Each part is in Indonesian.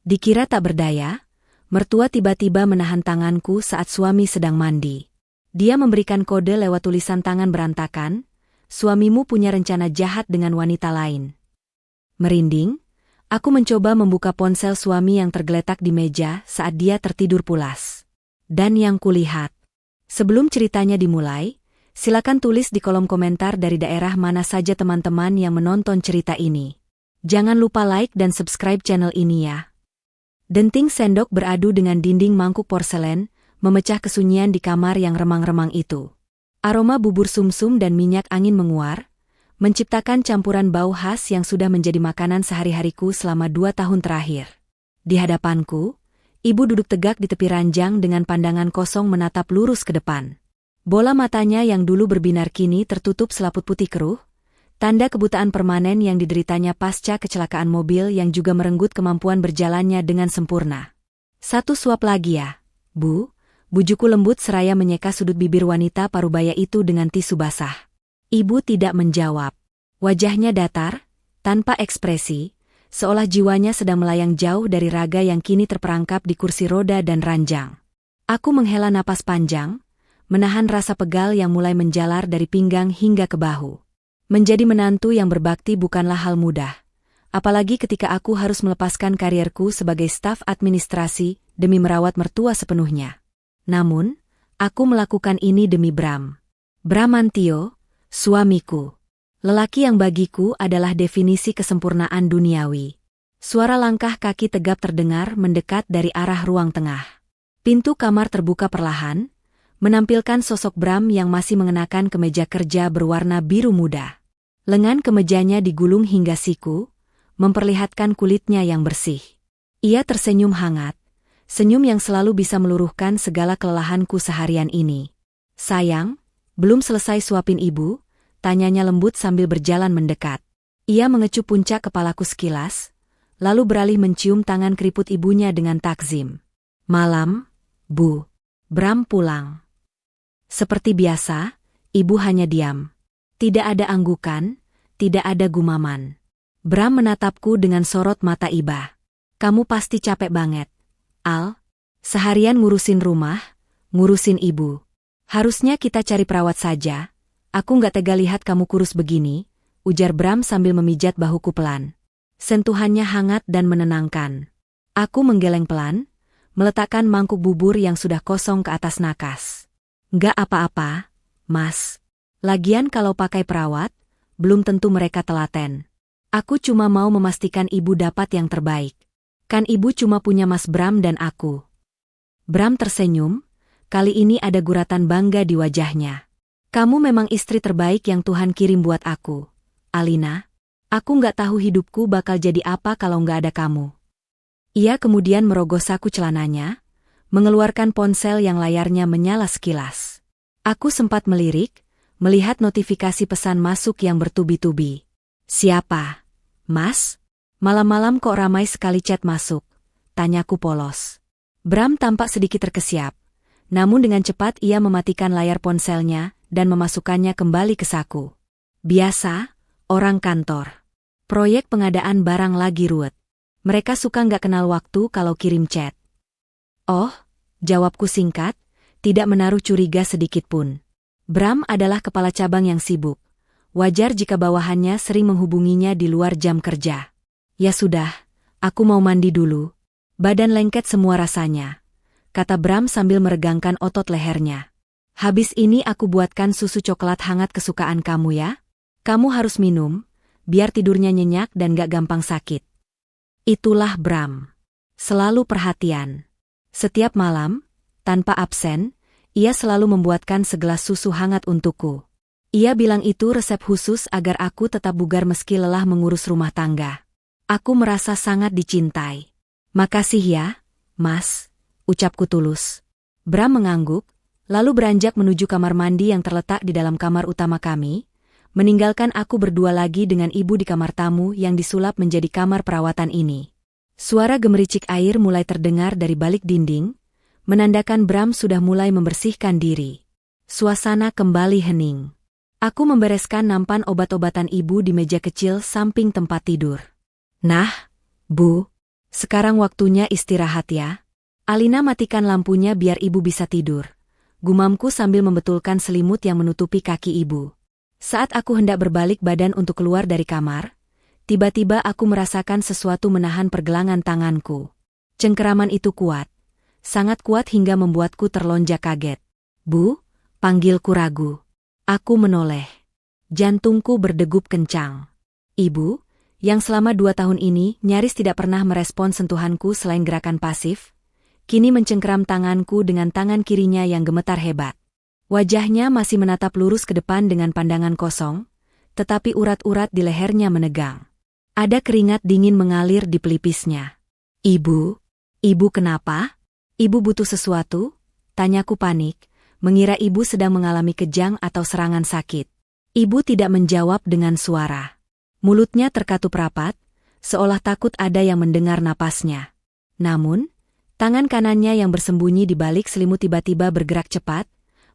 Dikira tak berdaya, mertua tiba-tiba menahan tanganku saat suami sedang mandi. Dia memberikan kode lewat tulisan tangan berantakan, "Suamimu punya rencana jahat dengan wanita lain." Merinding, aku mencoba membuka ponsel suami yang tergeletak di meja saat dia tertidur pulas. Dan yang kulihat. Sebelum ceritanya dimulai, silakan tulis di kolom komentar dari daerah mana saja teman-teman yang menonton cerita ini. Jangan lupa like dan subscribe channel ini ya. Denting sendok beradu dengan dinding mangkuk porselen, memecah kesunyian di kamar yang remang-remang itu. Aroma bubur sumsum dan minyak angin menguar, menciptakan campuran bau khas yang sudah menjadi makanan sehari-hariku selama 2 tahun terakhir. Di hadapanku, ibu duduk tegak di tepi ranjang dengan pandangan kosong menatap lurus ke depan. Bola matanya yang dulu berbinar kini tertutup selaput putih keruh, tanda kebutaan permanen yang dideritanya pasca kecelakaan mobil yang juga merenggut kemampuan berjalannya dengan sempurna. "Satu suap lagi ya, Bu," bujuku lembut seraya menyeka sudut bibir wanita parubaya itu dengan tisu basah. Ibu tidak menjawab. Wajahnya datar, tanpa ekspresi, seolah jiwanya sedang melayang jauh dari raga yang kini terperangkap di kursi roda dan ranjang. Aku menghela napas panjang, menahan rasa pegal yang mulai menjalar dari pinggang hingga ke bahu. Menjadi menantu yang berbakti bukanlah hal mudah, apalagi ketika aku harus melepaskan karierku sebagai staf administrasi demi merawat mertua sepenuhnya. Namun, aku melakukan ini demi Bram. Bramantio, suamiku. Lelaki yang bagiku adalah definisi kesempurnaan duniawi. Suara langkah kaki tegap terdengar mendekat dari arah ruang tengah. Pintu kamar terbuka perlahan, menampilkan sosok Bram yang masih mengenakan kemeja kerja berwarna biru muda. Lengan kemejanya digulung hingga siku, memperlihatkan kulitnya yang bersih. Ia tersenyum hangat, senyum yang selalu bisa meluruhkan segala kelelahanku seharian ini. "Sayang, belum selesai suapin ibu?" tanyanya lembut sambil berjalan mendekat. Ia mengecup puncak kepalaku sekilas, lalu beralih mencium tangan keriput ibunya dengan takzim. "Malam, Bu." Bram pulang. Seperti biasa, ibu hanya diam. Tidak ada anggukan, tidak ada gumaman. Bram menatapku dengan sorot mata iba. "Kamu pasti capek banget, Al. Seharian ngurusin rumah, ngurusin ibu. Harusnya kita cari perawat saja. Aku nggak tega lihat kamu kurus begini," ujar Bram sambil memijat bahuku pelan. Sentuhannya hangat dan menenangkan. Aku menggeleng pelan, meletakkan mangkuk bubur yang sudah kosong ke atas nakas. "Nggak apa-apa, Mas. Lagian kalau pakai perawat, belum tentu mereka telaten. Aku cuma mau memastikan ibu dapat yang terbaik. Kan ibu cuma punya Mas Bram dan aku." Bram tersenyum, kali ini ada guratan bangga di wajahnya. "Kamu memang istri terbaik yang Tuhan kirim buat aku, Alina. Aku nggak tahu hidupku bakal jadi apa kalau nggak ada kamu." Ia kemudian merogoh saku celananya, mengeluarkan ponsel yang layarnya menyala sekilas. Aku sempat melirik, melihat notifikasi pesan masuk yang bertubi-tubi. "Siapa, Mas? Malam-malam kok ramai sekali chat masuk?" tanyaku polos. Bram tampak sedikit terkesiap, namun dengan cepat ia mematikan layar ponselnya dan memasukkannya kembali ke saku. "Biasa, orang kantor. Proyek pengadaan barang lagi ruwet. Mereka suka nggak kenal waktu kalau kirim chat." "Oh," jawabku singkat, tidak menaruh curiga sedikitpun. Bram adalah kepala cabang yang sibuk. Wajar jika bawahannya sering menghubunginya di luar jam kerja. "Ya sudah, aku mau mandi dulu. Badan lengket semua rasanya," kata Bram sambil meregangkan otot lehernya. "Habis ini aku buatkan susu coklat hangat kesukaan kamu ya. Kamu harus minum, biar tidurnya nyenyak dan gak gampang sakit." Itulah Bram. Selalu perhatian. Setiap malam, tanpa absen, ia selalu membuatkan segelas susu hangat untukku. Ia bilang itu resep khusus agar aku tetap bugar meski lelah mengurus rumah tangga. Aku merasa sangat dicintai. "Makasih ya, Mas," ucapku tulus. Bram mengangguk, lalu beranjak menuju kamar mandi yang terletak di dalam kamar utama kami, meninggalkan aku berdua lagi dengan ibu di kamar tamu yang disulap menjadi kamar perawatan ini. Suara gemericik air mulai terdengar dari balik dinding, menandakan Bram sudah mulai membersihkan diri. Suasana kembali hening. Aku membereskan nampan obat-obatan ibu di meja kecil samping tempat tidur. "Nah, Bu," Sekarang waktunya istirahat ya. Alina matikan lampunya biar ibu bisa tidur. Gumamku sambil membetulkan selimut yang menutupi kaki ibu. Saat aku hendak berbalik badan untuk keluar dari kamar, tiba-tiba aku merasakan sesuatu menahan pergelangan tanganku. Cengkeraman itu kuat. Sangat kuat hingga membuatku terlonjak kaget. Bu, panggilku ragu. Aku menoleh. Jantungku berdegup kencang. Ibu, yang selama 2 tahun ini nyaris tidak pernah merespon sentuhanku selain gerakan pasif, kini mencengkeram tanganku dengan tangan kirinya yang gemetar hebat. Wajahnya masih menatap lurus ke depan dengan pandangan kosong, tetapi urat-urat di lehernya menegang. Ada keringat dingin mengalir di pelipisnya. Ibu kenapa? Ibu butuh sesuatu? Tanyaku panik, mengira ibu sedang mengalami kejang atau serangan sakit. Ibu tidak menjawab dengan suara. Mulutnya terkatup rapat, seolah takut ada yang mendengar napasnya. Namun, tangan kanannya yang bersembunyi di balik selimut tiba-tiba bergerak cepat,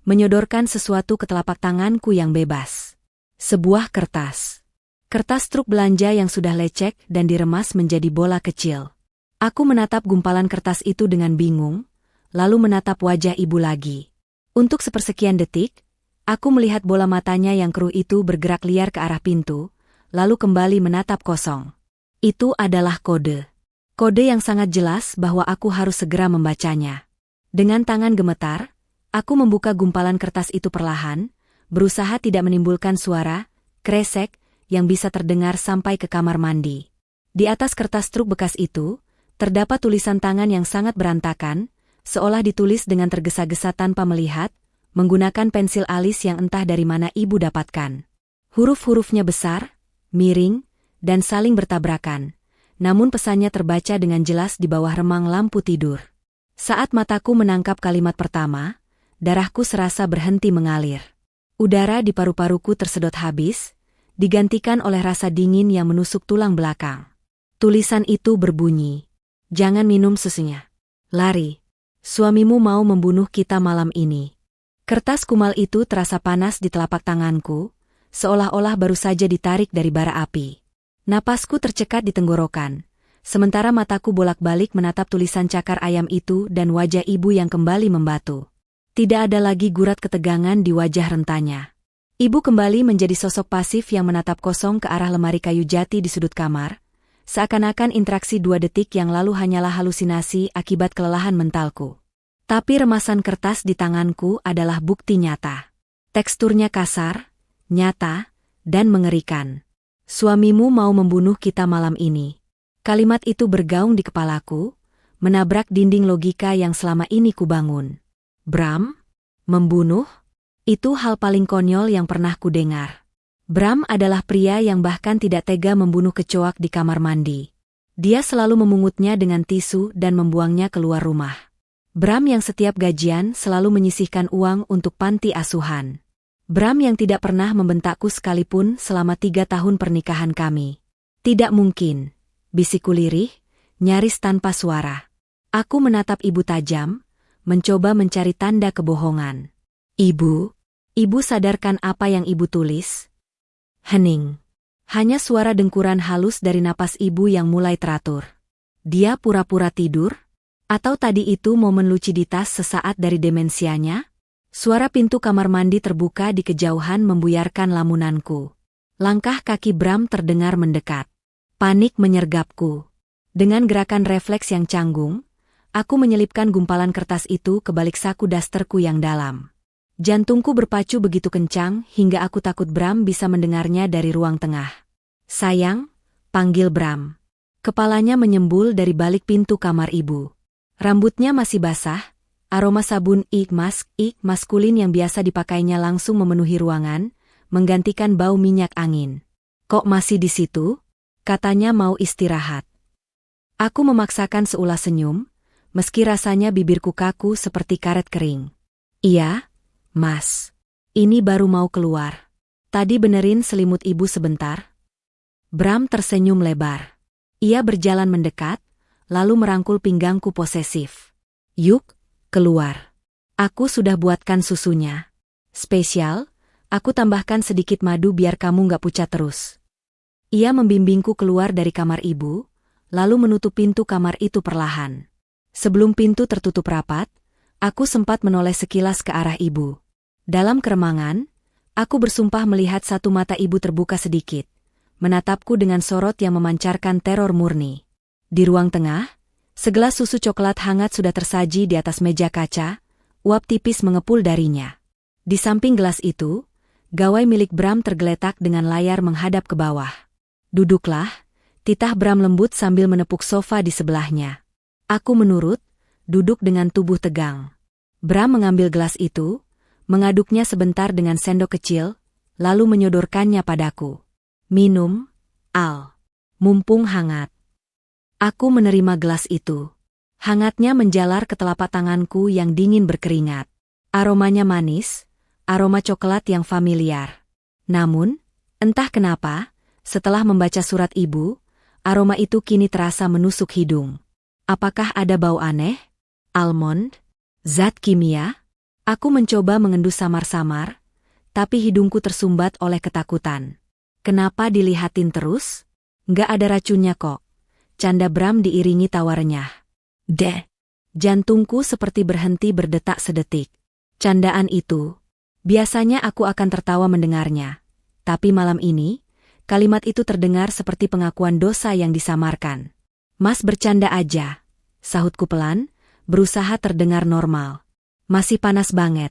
menyodorkan sesuatu ke telapak tanganku yang bebas. Sebuah kertas. Kertas truk belanja yang sudah lecek dan diremas menjadi bola kecil. Aku menatap gumpalan kertas itu dengan bingung, lalu menatap wajah ibu lagi. Untuk sepersekian detik, aku melihat bola matanya yang keruh itu bergerak liar ke arah pintu, lalu kembali menatap kosong. Itu adalah kode. Kode yang sangat jelas bahwa aku harus segera membacanya. Dengan tangan gemetar, aku membuka gumpalan kertas itu perlahan, berusaha tidak menimbulkan suara, kresek, yang bisa terdengar sampai ke kamar mandi. Di atas kertas truk bekas itu, terdapat tulisan tangan yang sangat berantakan, seolah ditulis dengan tergesa-gesa tanpa melihat, menggunakan pensil alis yang entah dari mana ibu dapatkan. Huruf-hurufnya besar, miring, dan saling bertabrakan, namun pesannya terbaca dengan jelas di bawah remang lampu tidur. Saat mataku menangkap kalimat pertama, darahku serasa berhenti mengalir. Udara di paru-paruku tersedot habis, digantikan oleh rasa dingin yang menusuk tulang belakang. Tulisan itu berbunyi, "Jangan minum susunya. Lari. Suamimu mau membunuh kita malam ini." Kertas kumal itu terasa panas di telapak tanganku, seolah-olah baru saja ditarik dari bara api. Napasku tercekat di tenggorokan, sementara mataku bolak-balik menatap tulisan cakar ayam itu dan wajah ibu yang kembali membatu. Tidak ada lagi gurat ketegangan di wajah rentanya. Ibu kembali menjadi sosok pasif yang menatap kosong ke arah lemari kayu jati di sudut kamar, seakan-akan interaksi 2 detik yang lalu hanyalah halusinasi akibat kelelahan mentalku. Tapi remasan kertas di tanganku adalah bukti nyata. Teksturnya kasar, nyata, dan mengerikan. "Suamimu mau membunuh kita malam ini." Kalimat itu bergaung di kepalaku, menabrak dinding logika yang selama ini kubangun. Bram? Membunuh? Itu hal paling konyol yang pernah kudengar. Bram adalah pria yang bahkan tidak tega membunuh kecoak di kamar mandi. Dia selalu memungutnya dengan tisu dan membuangnya keluar rumah. Bram yang setiap gajian selalu menyisihkan uang untuk panti asuhan. Bram yang tidak pernah membentakku sekalipun selama 3 tahun pernikahan kami. Tidak mungkin, bisikku lirih, nyaris tanpa suara. Aku menatap ibu tajam, mencoba mencari tanda kebohongan. Ibu sadarkan apa yang ibu tulis? Hening. Hanya suara dengkuran halus dari napas ibu yang mulai teratur. Dia pura-pura tidur? Atau tadi itu momen luciditas sesaat dari demensianya? Suara pintu kamar mandi terbuka di kejauhan membuyarkan lamunanku. Langkah kaki Bram terdengar mendekat. Panik menyergapku. Dengan gerakan refleks yang canggung, aku menyelipkan gumpalan kertas itu ke balik saku dasterku yang dalam. Jantungku berpacu begitu kencang hingga aku takut Bram bisa mendengarnya dari ruang tengah. "Sayang," panggil Bram. Kepalanya menyembul dari balik pintu kamar ibu. Rambutnya masih basah, aroma sabun maskulin yang biasa dipakainya langsung memenuhi ruangan, menggantikan bau minyak angin. "Kok masih di situ?" Katanya mau istirahat. Aku memaksakan seulas senyum, meski rasanya bibirku kaku seperti karet kering. "Iya, Mas. Ini baru mau keluar. Tadi benerin selimut ibu sebentar." Bram tersenyum lebar. Ia berjalan mendekat, lalu merangkul pinggangku posesif. "Yuk, keluar. Aku sudah buatkan susunya. Spesial, aku tambahkan sedikit madu biar kamu nggak pucat terus." Ia membimbingku keluar dari kamar ibu, lalu menutup pintu kamar itu perlahan. Sebelum pintu tertutup rapat, aku sempat menoleh sekilas ke arah ibu. Dalam keremangan, aku bersumpah melihat satu mata ibu terbuka sedikit, menatapku dengan sorot yang memancarkan teror murni. Di ruang tengah, segelas susu coklat hangat sudah tersaji di atas meja kaca, uap tipis mengepul darinya. Di samping gelas itu, gawai milik Bram tergeletak dengan layar menghadap ke bawah. "Duduklah," titah Bram lembut sambil menepuk sofa di sebelahnya. Aku menurut, duduk dengan tubuh tegang. Bram mengambil gelas itu, mengaduknya sebentar dengan sendok kecil, lalu menyodorkannya padaku. "Minum, Al. Mumpung hangat." Aku menerima gelas itu. Hangatnya menjalar ke telapak tanganku yang dingin berkeringat. Aromanya manis, aroma coklat yang familiar. Namun, entah kenapa, setelah membaca surat ibu, aroma itu kini terasa menusuk hidung. Apakah ada bau aneh? Almond? Zat kimia? Aku mencoba mengendus samar-samar, tapi hidungku tersumbat oleh ketakutan. "Kenapa dilihatin terus? Nggak ada racunnya kok," canda Bram diiringi tawa renyah. "Deh." Jantungku seperti berhenti berdetak sedetik. Candaan itu, biasanya aku akan tertawa mendengarnya. Tapi malam ini, kalimat itu terdengar seperti pengakuan dosa yang disamarkan. "Mas bercanda aja," sahutku pelan, berusaha terdengar normal. "Masih panas banget,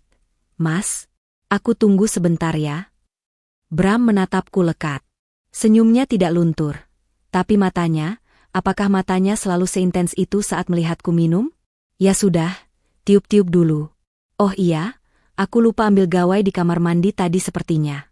Mas. Aku tunggu sebentar ya." Bram menatapku lekat. Senyumnya tidak luntur. Tapi matanya, apakah matanya selalu seintens itu saat melihatku minum? "Ya sudah, tiup-tiup dulu. Oh iya, aku lupa ambil gawai di kamar mandi tadi sepertinya."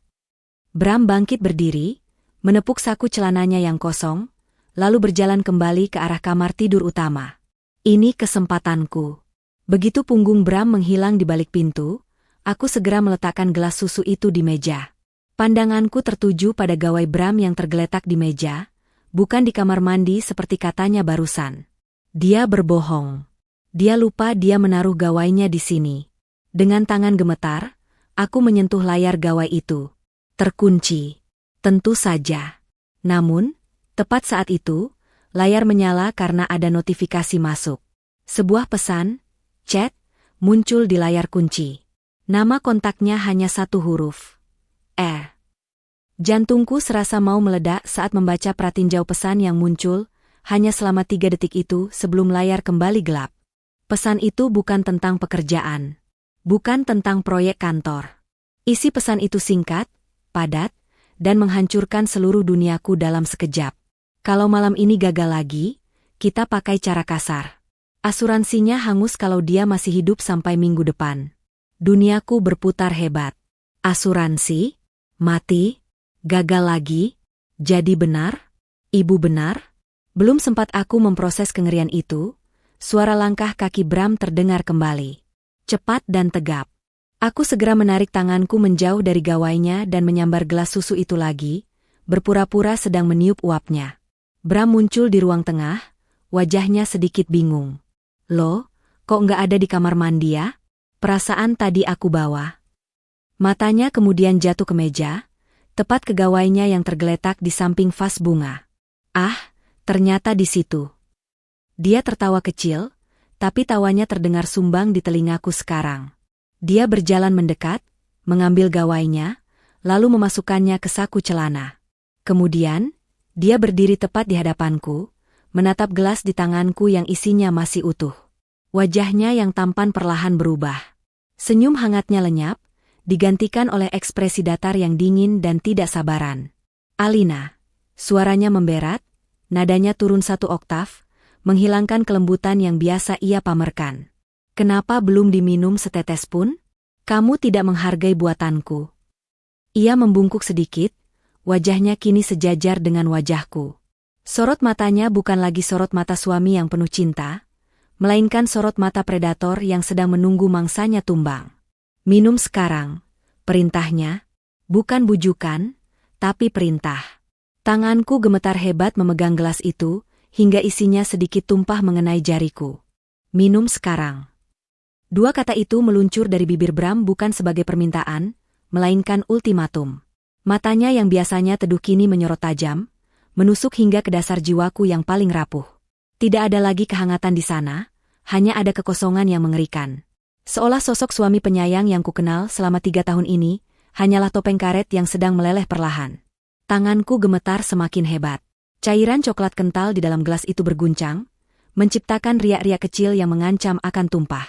Bram bangkit berdiri, menepuk saku celananya yang kosong, lalu berjalan kembali ke arah kamar tidur utama. Ini kesempatanku. Begitu punggung Bram menghilang di balik pintu, aku segera meletakkan gelas susu itu di meja. Pandanganku tertuju pada gawai Bram yang tergeletak di meja, bukan di kamar mandi seperti katanya barusan. Dia berbohong. Dia lupa dia menaruh gawainya di sini. Dengan tangan gemetar, aku menyentuh layar gawai itu. Terkunci. Tentu saja. Namun, tepat saat itu, layar menyala karena ada notifikasi masuk. Sebuah pesan, chat, muncul di layar kunci. Nama kontaknya hanya satu huruf. Jantungku serasa mau meledak saat membaca pratinjau pesan yang muncul, hanya selama 3 detik itu sebelum layar kembali gelap. Pesan itu bukan tentang pekerjaan. Bukan tentang proyek kantor. Isi pesan itu singkat, padat, dan menghancurkan seluruh duniaku dalam sekejap. Kalau malam ini gagal lagi, kita pakai cara kasar. Asuransinya hangus kalau dia masih hidup sampai minggu depan. Duniaku berputar hebat. Asuransi? Mati? Gagal lagi? Jadi benar? Ibu benar? Belum sempat aku memproses kengerian itu, suara langkah kaki Bram terdengar kembali. Cepat dan tegap. Aku segera menarik tanganku menjauh dari gawainya dan menyambar gelas susu itu lagi, berpura-pura sedang meniup uapnya. Bram muncul di ruang tengah, wajahnya sedikit bingung. "Loh, kok nggak ada di kamar mandi ya? Perasaan tadi aku bawa." Matanya kemudian jatuh ke meja, tepat ke gawainya yang tergeletak di samping vas bunga. "Ah, ternyata di situ." Dia tertawa kecil, tapi tawanya terdengar sumbang di telingaku sekarang. Dia berjalan mendekat, mengambil gawainya, lalu memasukkannya ke saku celana. Kemudian, dia berdiri tepat di hadapanku, menatap gelas di tanganku yang isinya masih utuh. Wajahnya yang tampan perlahan berubah. Senyum hangatnya lenyap, digantikan oleh ekspresi datar yang dingin dan tidak sabaran. "Alina." Suaranya memberat, nadanya turun 1 oktav, menghilangkan kelembutan yang biasa ia pamerkan. "Kenapa belum diminum setetes pun? Kamu tidak menghargai buatanku." Ia membungkuk sedikit, wajahnya kini sejajar dengan wajahku. Sorot matanya bukan lagi sorot mata suami yang penuh cinta, melainkan sorot mata predator yang sedang menunggu mangsanya tumbang. "Minum sekarang," perintahnya, bukan bujukan, tapi perintah. Tanganku gemetar hebat memegang gelas itu, hingga isinya sedikit tumpah mengenai jariku. "Minum sekarang." 2 kata itu meluncur dari bibir Bram bukan sebagai permintaan, melainkan ultimatum. Matanya yang biasanya teduh kini menyorot tajam, menusuk hingga ke dasar jiwaku yang paling rapuh. Tidak ada lagi kehangatan di sana, hanya ada kekosongan yang mengerikan. Seolah sosok suami penyayang yang kukenal selama 3 tahun ini, hanyalah topeng karet yang sedang meleleh perlahan. Tanganku gemetar semakin hebat. Cairan coklat kental di dalam gelas itu berguncang, menciptakan riak-riak kecil yang mengancam akan tumpah.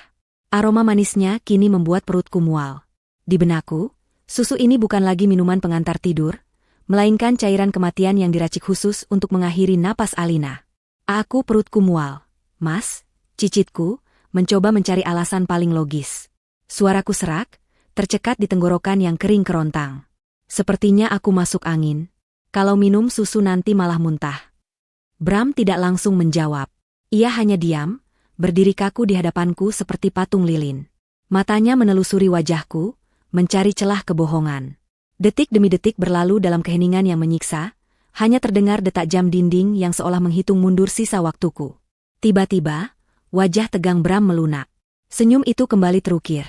Aroma manisnya kini membuat perutku mual. Di benakku, susu ini bukan lagi minuman pengantar tidur, melainkan cairan kematian yang diracik khusus untuk mengakhiri napas Alina. Perutku mual. Mas, cicitku, mencoba mencari alasan paling logis. Suaraku serak, tercekat di tenggorokan yang kering kerontang. Sepertinya aku masuk angin. Kalau minum susu nanti malah muntah. Bram tidak langsung menjawab. Ia hanya diam, berdiri kaku di hadapanku seperti patung lilin. Matanya menelusuri wajahku, mencari celah kebohongan. Detik demi detik berlalu dalam keheningan yang menyiksa, hanya terdengar detak jam dinding yang seolah menghitung mundur sisa waktuku. Tiba-tiba, wajah tegang Bram melunak. Senyum itu kembali terukir.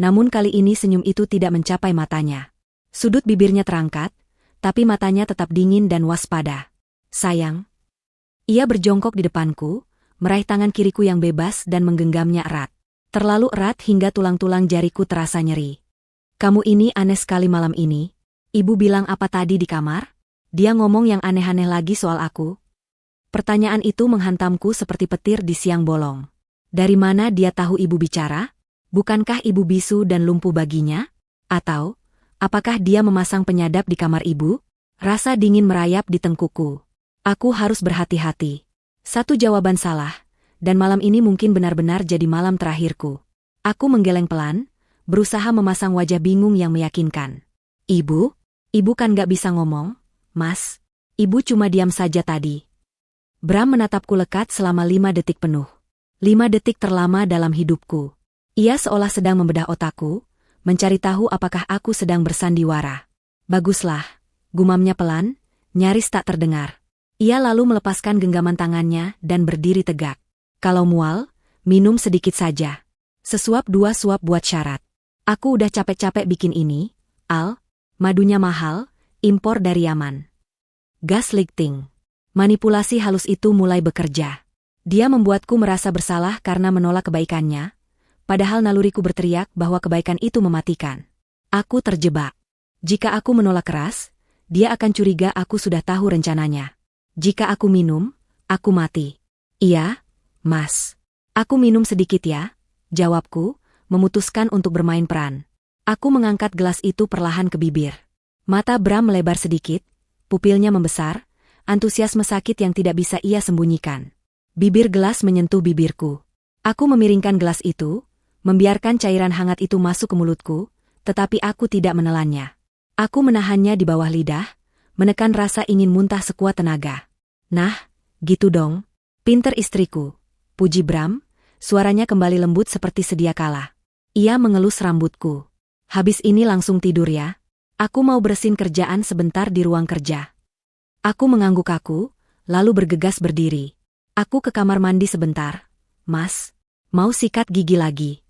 Namun kali ini senyum itu tidak mencapai matanya. Sudut bibirnya terangkat, tapi matanya tetap dingin dan waspada. Sayang. Ia berjongkok di depanku, meraih tangan kiriku yang bebas dan menggenggamnya erat. Terlalu erat hingga tulang-tulang jariku terasa nyeri. Kamu ini aneh sekali malam ini. Ibu bilang apa tadi di kamar? Dia ngomong yang aneh-aneh lagi soal aku. Pertanyaan itu menghantamku seperti petir di siang bolong. Dari mana dia tahu ibu bicara? Bukankah ibu bisu dan lumpuh baginya? Atau, apakah dia memasang penyadap di kamar ibu? Rasa dingin merayap di tengkuku. Aku harus berhati-hati. Satu jawaban salah, dan malam ini mungkin benar-benar jadi malam terakhirku. Aku menggeleng pelan, berusaha memasang wajah bingung yang meyakinkan. Ibu? Ibu kan gak bisa ngomong? Mas, ibu cuma diam saja tadi. Bram menatapku lekat selama 5 detik penuh. 5 detik terlama dalam hidupku. Ia seolah sedang membedah otakku, mencari tahu apakah aku sedang bersandiwara. Baguslah, gumamnya pelan, nyaris tak terdengar. Ia lalu melepaskan genggaman tangannya dan berdiri tegak. Kalau mual, minum sedikit saja. Sesuap 2 suap buat syarat. Aku udah capek-capek bikin ini, Al. Madunya mahal, impor dari Yaman. Gaslighting. Manipulasi halus itu mulai bekerja. Dia membuatku merasa bersalah karena menolak kebaikannya, padahal naluriku berteriak bahwa kebaikan itu mematikan. Aku terjebak. Jika aku menolak keras, dia akan curiga aku sudah tahu rencananya. Jika aku minum, aku mati. Iya, Mas. Aku minum sedikit ya, jawabku, memutuskan untuk bermain peran. Aku mengangkat gelas itu perlahan ke bibir. Mata Bram melebar sedikit, pupilnya membesar, antusiasme sakit yang tidak bisa ia sembunyikan. Bibir gelas menyentuh bibirku. Aku memiringkan gelas itu, membiarkan cairan hangat itu masuk ke mulutku, tetapi aku tidak menelannya. Aku menahannya di bawah lidah, menekan rasa ingin muntah sekuat tenaga. Nah, gitu dong. Pinter istriku. Puji Bram, suaranya kembali lembut seperti sedia kala. Ia mengelus rambutku. Habis ini langsung tidur ya. Aku mau bersihin kerjaan sebentar di ruang kerja. Aku mengangguk kaku, lalu bergegas berdiri. Aku ke kamar mandi sebentar. Mas, mau sikat gigi lagi?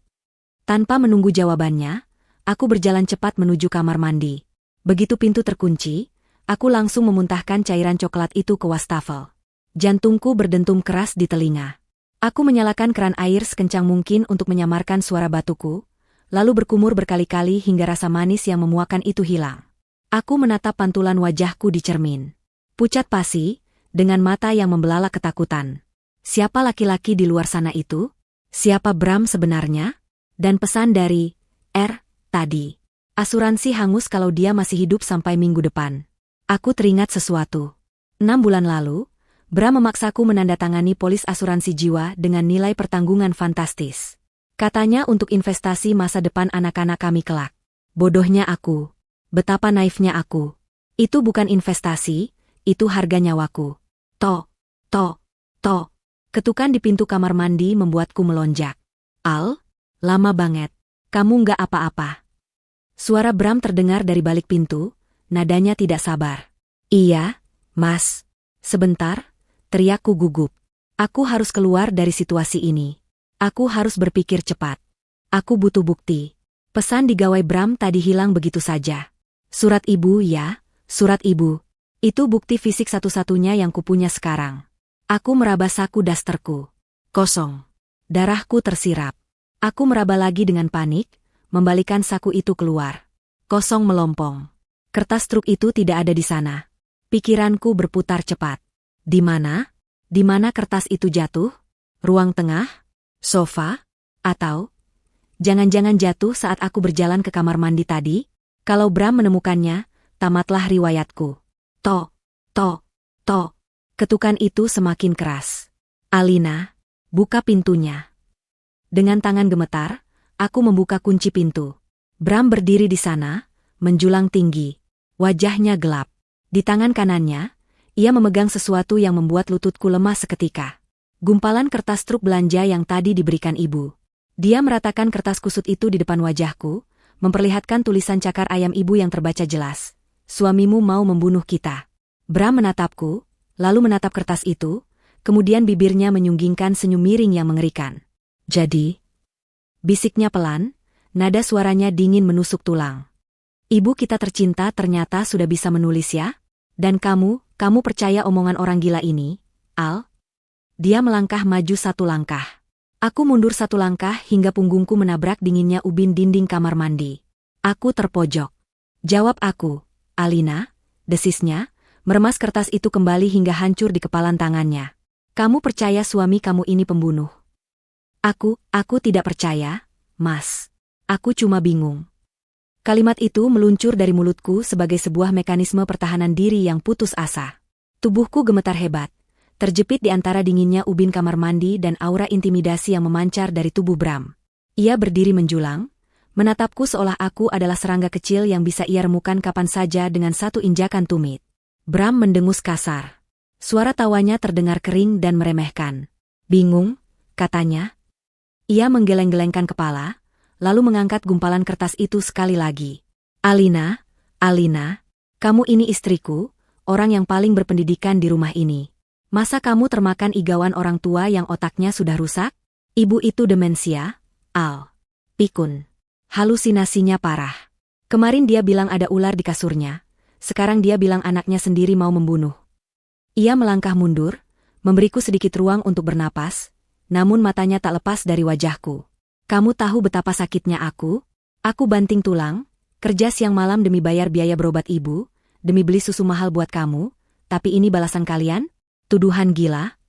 Tanpa menunggu jawabannya, aku berjalan cepat menuju kamar mandi. Begitu pintu terkunci, aku langsung memuntahkan cairan coklat itu ke wastafel. Jantungku berdentum keras di telinga. Aku menyalakan keran air sekencang mungkin untuk menyamarkan suara batuku, lalu berkumur berkali-kali hingga rasa manis yang memuakan itu hilang. Aku menatap pantulan wajahku di cermin. Pucat pasi, dengan mata yang membelalak ketakutan. Siapa laki-laki di luar sana itu? Siapa Bram sebenarnya? Dan pesan dari tadi. Asuransi hangus kalau dia masih hidup sampai minggu depan. Aku teringat sesuatu. 6 bulan lalu, Bram memaksaku menandatangani polis asuransi jiwa dengan nilai pertanggungan fantastis. Katanya untuk investasi masa depan anak-anak kami kelak. Bodohnya aku. Betapa naifnya aku. Itu bukan investasi, itu harga nyawaku. Tok. Ketukan di pintu kamar mandi membuatku melonjak. Al, lama banget. Kamu nggak apa-apa. Suara Bram terdengar dari balik pintu, nadanya tidak sabar. Iya, Mas. Sebentar, teriakku gugup. Aku harus keluar dari situasi ini. Aku harus berpikir cepat. Aku butuh bukti. Pesan di gawai Bram tadi hilang begitu saja. Surat ibu ya, surat ibu. Itu bukti fisik satu-satunya yang kupunya sekarang. Aku meraba saku dasterku. Kosong. Darahku tersirap. Aku meraba lagi dengan panik, membalikan saku itu keluar. Kosong melompong. Kertas truk itu tidak ada di sana. Pikiranku berputar cepat. Di mana? Di mana kertas itu jatuh? Ruang tengah? Sofa? Atau jangan-jangan jatuh saat aku berjalan ke kamar mandi tadi? Kalau Bram menemukannya, tamatlah riwayatku. Tok, tok, tok. Ketukan itu semakin keras. Alina, buka pintunya. Dengan tangan gemetar, aku membuka kunci pintu. Bram berdiri di sana, menjulang tinggi. Wajahnya gelap. Di tangan kanannya, ia memegang sesuatu yang membuat lututku lemas seketika. Gumpalan kertas truk belanja yang tadi diberikan ibu. Dia meratakan kertas kusut itu di depan wajahku, memperlihatkan tulisan cakar ayam ibu yang terbaca jelas. Suamimu mau membunuh kita. Bram menatapku, lalu menatap kertas itu, kemudian bibirnya menyunggingkan senyum miring yang mengerikan. Jadi, bisiknya pelan, nada suaranya dingin menusuk tulang. Ibu kita tercinta ternyata sudah bisa menulis ya? Dan kamu percaya omongan orang gila ini, Al? Dia melangkah maju satu langkah. Aku mundur satu langkah hingga punggungku menabrak dinginnya ubin dinding kamar mandi. Aku terpojok. Jawab aku, Alina, desisnya, meremas kertas itu kembali hingga hancur di kepalan tangannya. Kamu percaya suami kamu ini pembunuh? Aku tidak percaya, Mas. Aku cuma bingung. Kalimat itu meluncur dari mulutku sebagai sebuah mekanisme pertahanan diri yang putus asa. Tubuhku gemetar hebat, terjepit di antara dinginnya ubin kamar mandi dan aura intimidasi yang memancar dari tubuh Bram. Ia berdiri menjulang, menatapku seolah aku adalah serangga kecil yang bisa ia remukan kapan saja dengan satu injakan tumit. Bram mendengus kasar. Suara tawanya terdengar kering dan meremehkan. Bingung, katanya. Ia menggeleng-gelengkan kepala, lalu mengangkat gumpalan kertas itu sekali lagi. Alina, kamu ini istriku, orang yang paling berpendidikan di rumah ini. Masa kamu termakan igauan orang tua yang otaknya sudah rusak? Ibu itu demensia, Al. Pikun. Halusinasinya parah. Kemarin dia bilang ada ular di kasurnya, sekarang dia bilang anaknya sendiri mau membunuh. Ia melangkah mundur, memberiku sedikit ruang untuk bernapas, namun matanya tak lepas dari wajahku. Kamu tahu betapa sakitnya aku? Aku banting tulang, kerja siang malam demi bayar biaya berobat ibu, demi beli susu mahal buat kamu, tapi ini balasan kalian? Tuduhan gila?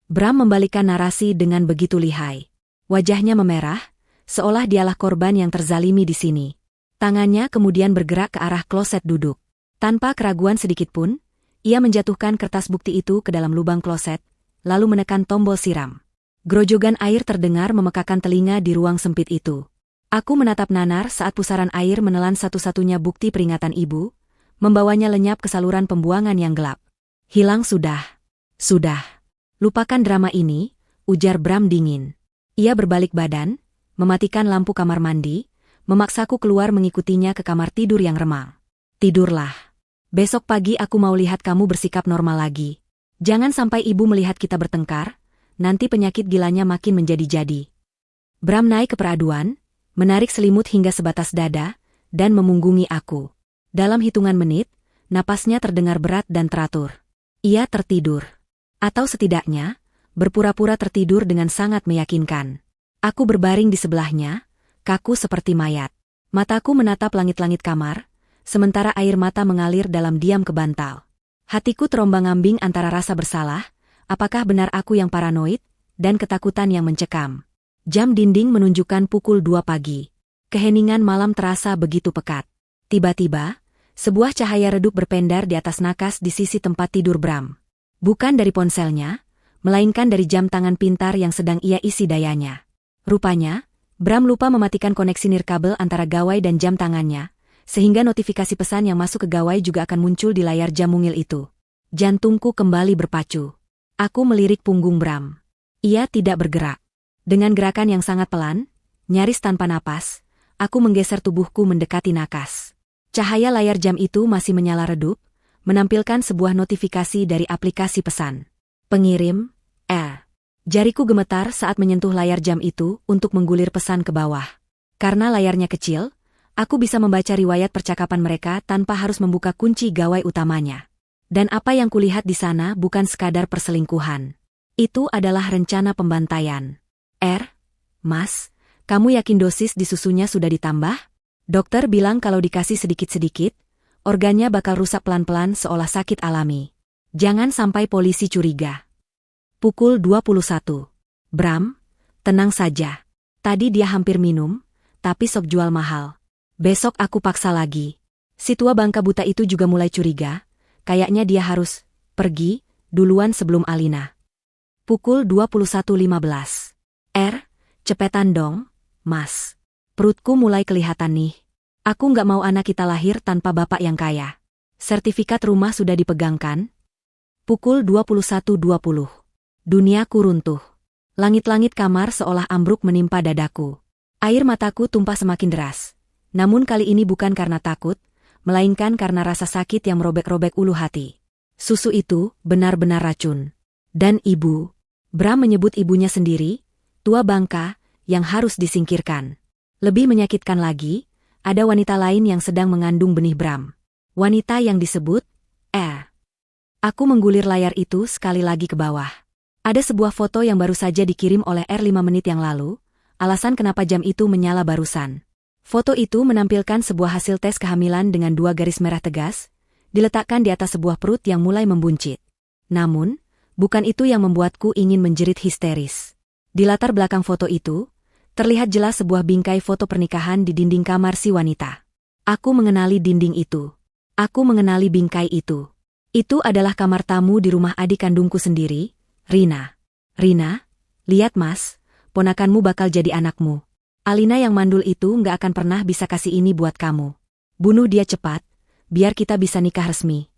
Bram membalikkan narasi dengan begitu lihai. Wajahnya memerah, seolah dialah korban yang terzalimi di sini. Tangannya kemudian bergerak ke arah kloset duduk. Tanpa keraguan sedikitpun, ia menjatuhkan kertas bukti itu ke dalam lubang kloset, lalu menekan tombol siram. Grojogan air terdengar memekakan telinga di ruang sempit itu. Aku menatap nanar saat pusaran air menelan satu-satunya bukti peringatan ibu, membawanya lenyap ke saluran pembuangan yang gelap. Hilang sudah. Sudah. Lupakan drama ini, ujar Bram dingin. Ia berbalik badan, mematikan lampu kamar mandi, memaksaku keluar mengikutinya ke kamar tidur yang remang. Tidurlah. Besok pagi aku mau lihat kamu bersikap normal lagi. Jangan sampai ibu melihat kita bertengkar, nanti penyakit gilanya makin menjadi-jadi. Bram naik ke peraduan, menarik selimut hingga sebatas dada, dan memunggungi aku. Dalam hitungan menit, napasnya terdengar berat dan teratur. Ia tertidur. Atau setidaknya, berpura-pura tertidur dengan sangat meyakinkan. Aku berbaring di sebelahnya, kaku seperti mayat. Mataku menatap langit-langit kamar, sementara air mata mengalir dalam diam ke bantal. Hatiku terombang-ambing antara rasa bersalah, apakah benar aku yang paranoid, dan ketakutan yang mencekam. Jam dinding menunjukkan pukul 2 pagi. Keheningan malam terasa begitu pekat. Tiba-tiba, sebuah cahaya redup berpendar di atas nakas di sisi tempat tidur Bram. Bukan dari ponselnya, melainkan dari jam tangan pintar yang sedang ia isi dayanya. Rupanya, Bram lupa mematikan koneksi nirkabel antara gawai dan jam tangannya, sehingga notifikasi pesan yang masuk ke gawai juga akan muncul di layar jam mungil itu. Jantungku kembali berpacu. Aku melirik punggung Bram. Ia tidak bergerak. Dengan gerakan yang sangat pelan, nyaris tanpa napas, aku menggeser tubuhku mendekati nakas. Cahaya layar jam itu masih menyala redup, menampilkan sebuah notifikasi dari aplikasi pesan. Pengirim, Jariku gemetar saat menyentuh layar jam itu untuk menggulir pesan ke bawah. Karena layarnya kecil, aku bisa membaca riwayat percakapan mereka tanpa harus membuka kunci gawai utamanya. Dan apa yang kulihat di sana bukan sekadar perselingkuhan. Itu adalah rencana pembantaian. Mas, kamu yakin dosis di susunya sudah ditambah? Dokter bilang kalau dikasih sedikit-sedikit, organnya bakal rusak pelan-pelan seolah sakit alami. Jangan sampai polisi curiga. Pukul 21. Bram, tenang saja. Tadi dia hampir minum, tapi sok jual mahal. Besok aku paksa lagi. Si tua bangka buta itu juga mulai curiga. Kayaknya dia harus pergi duluan sebelum Alina. Pukul 21.15. Cepetan dong, Mas. Perutku mulai kelihatan nih. Aku nggak mau anak kita lahir tanpa bapak yang kaya. Sertifikat rumah sudah dipegangkan. Pukul 21.20. Duniaku runtuh. Langit-langit kamar seolah ambruk menimpa dadaku. Air mataku tumpah semakin deras. Namun kali ini bukan karena takut, melainkan karena rasa sakit yang merobek-robek ulu hati. Susu itu benar-benar racun. Dan ibu. Bram menyebut ibunya sendiri, tua bangka, yang harus disingkirkan. Lebih menyakitkan lagi, ada wanita lain yang sedang mengandung benih Bram. Wanita yang disebut, Aku menggulir layar itu sekali lagi ke bawah. Ada sebuah foto yang baru saja dikirim oleh 5 menit yang lalu, alasan kenapa jam itu menyala barusan. Foto itu menampilkan sebuah hasil tes kehamilan dengan 2 garis merah tegas, diletakkan di atas sebuah perut yang mulai membuncit. Namun, bukan itu yang membuatku ingin menjerit histeris. Di latar belakang foto itu, terlihat jelas sebuah bingkai foto pernikahan di dinding kamar si wanita. Aku mengenali dinding itu. Aku mengenali bingkai itu. Itu adalah kamar tamu di rumah adik kandungku sendiri, Rina. Rina, lihat Mas, ponakanmu bakal jadi anakmu. Alina yang mandul itu nggak akan pernah bisa kasih ini buat kamu. Bunuh dia cepat, biar kita bisa nikah resmi.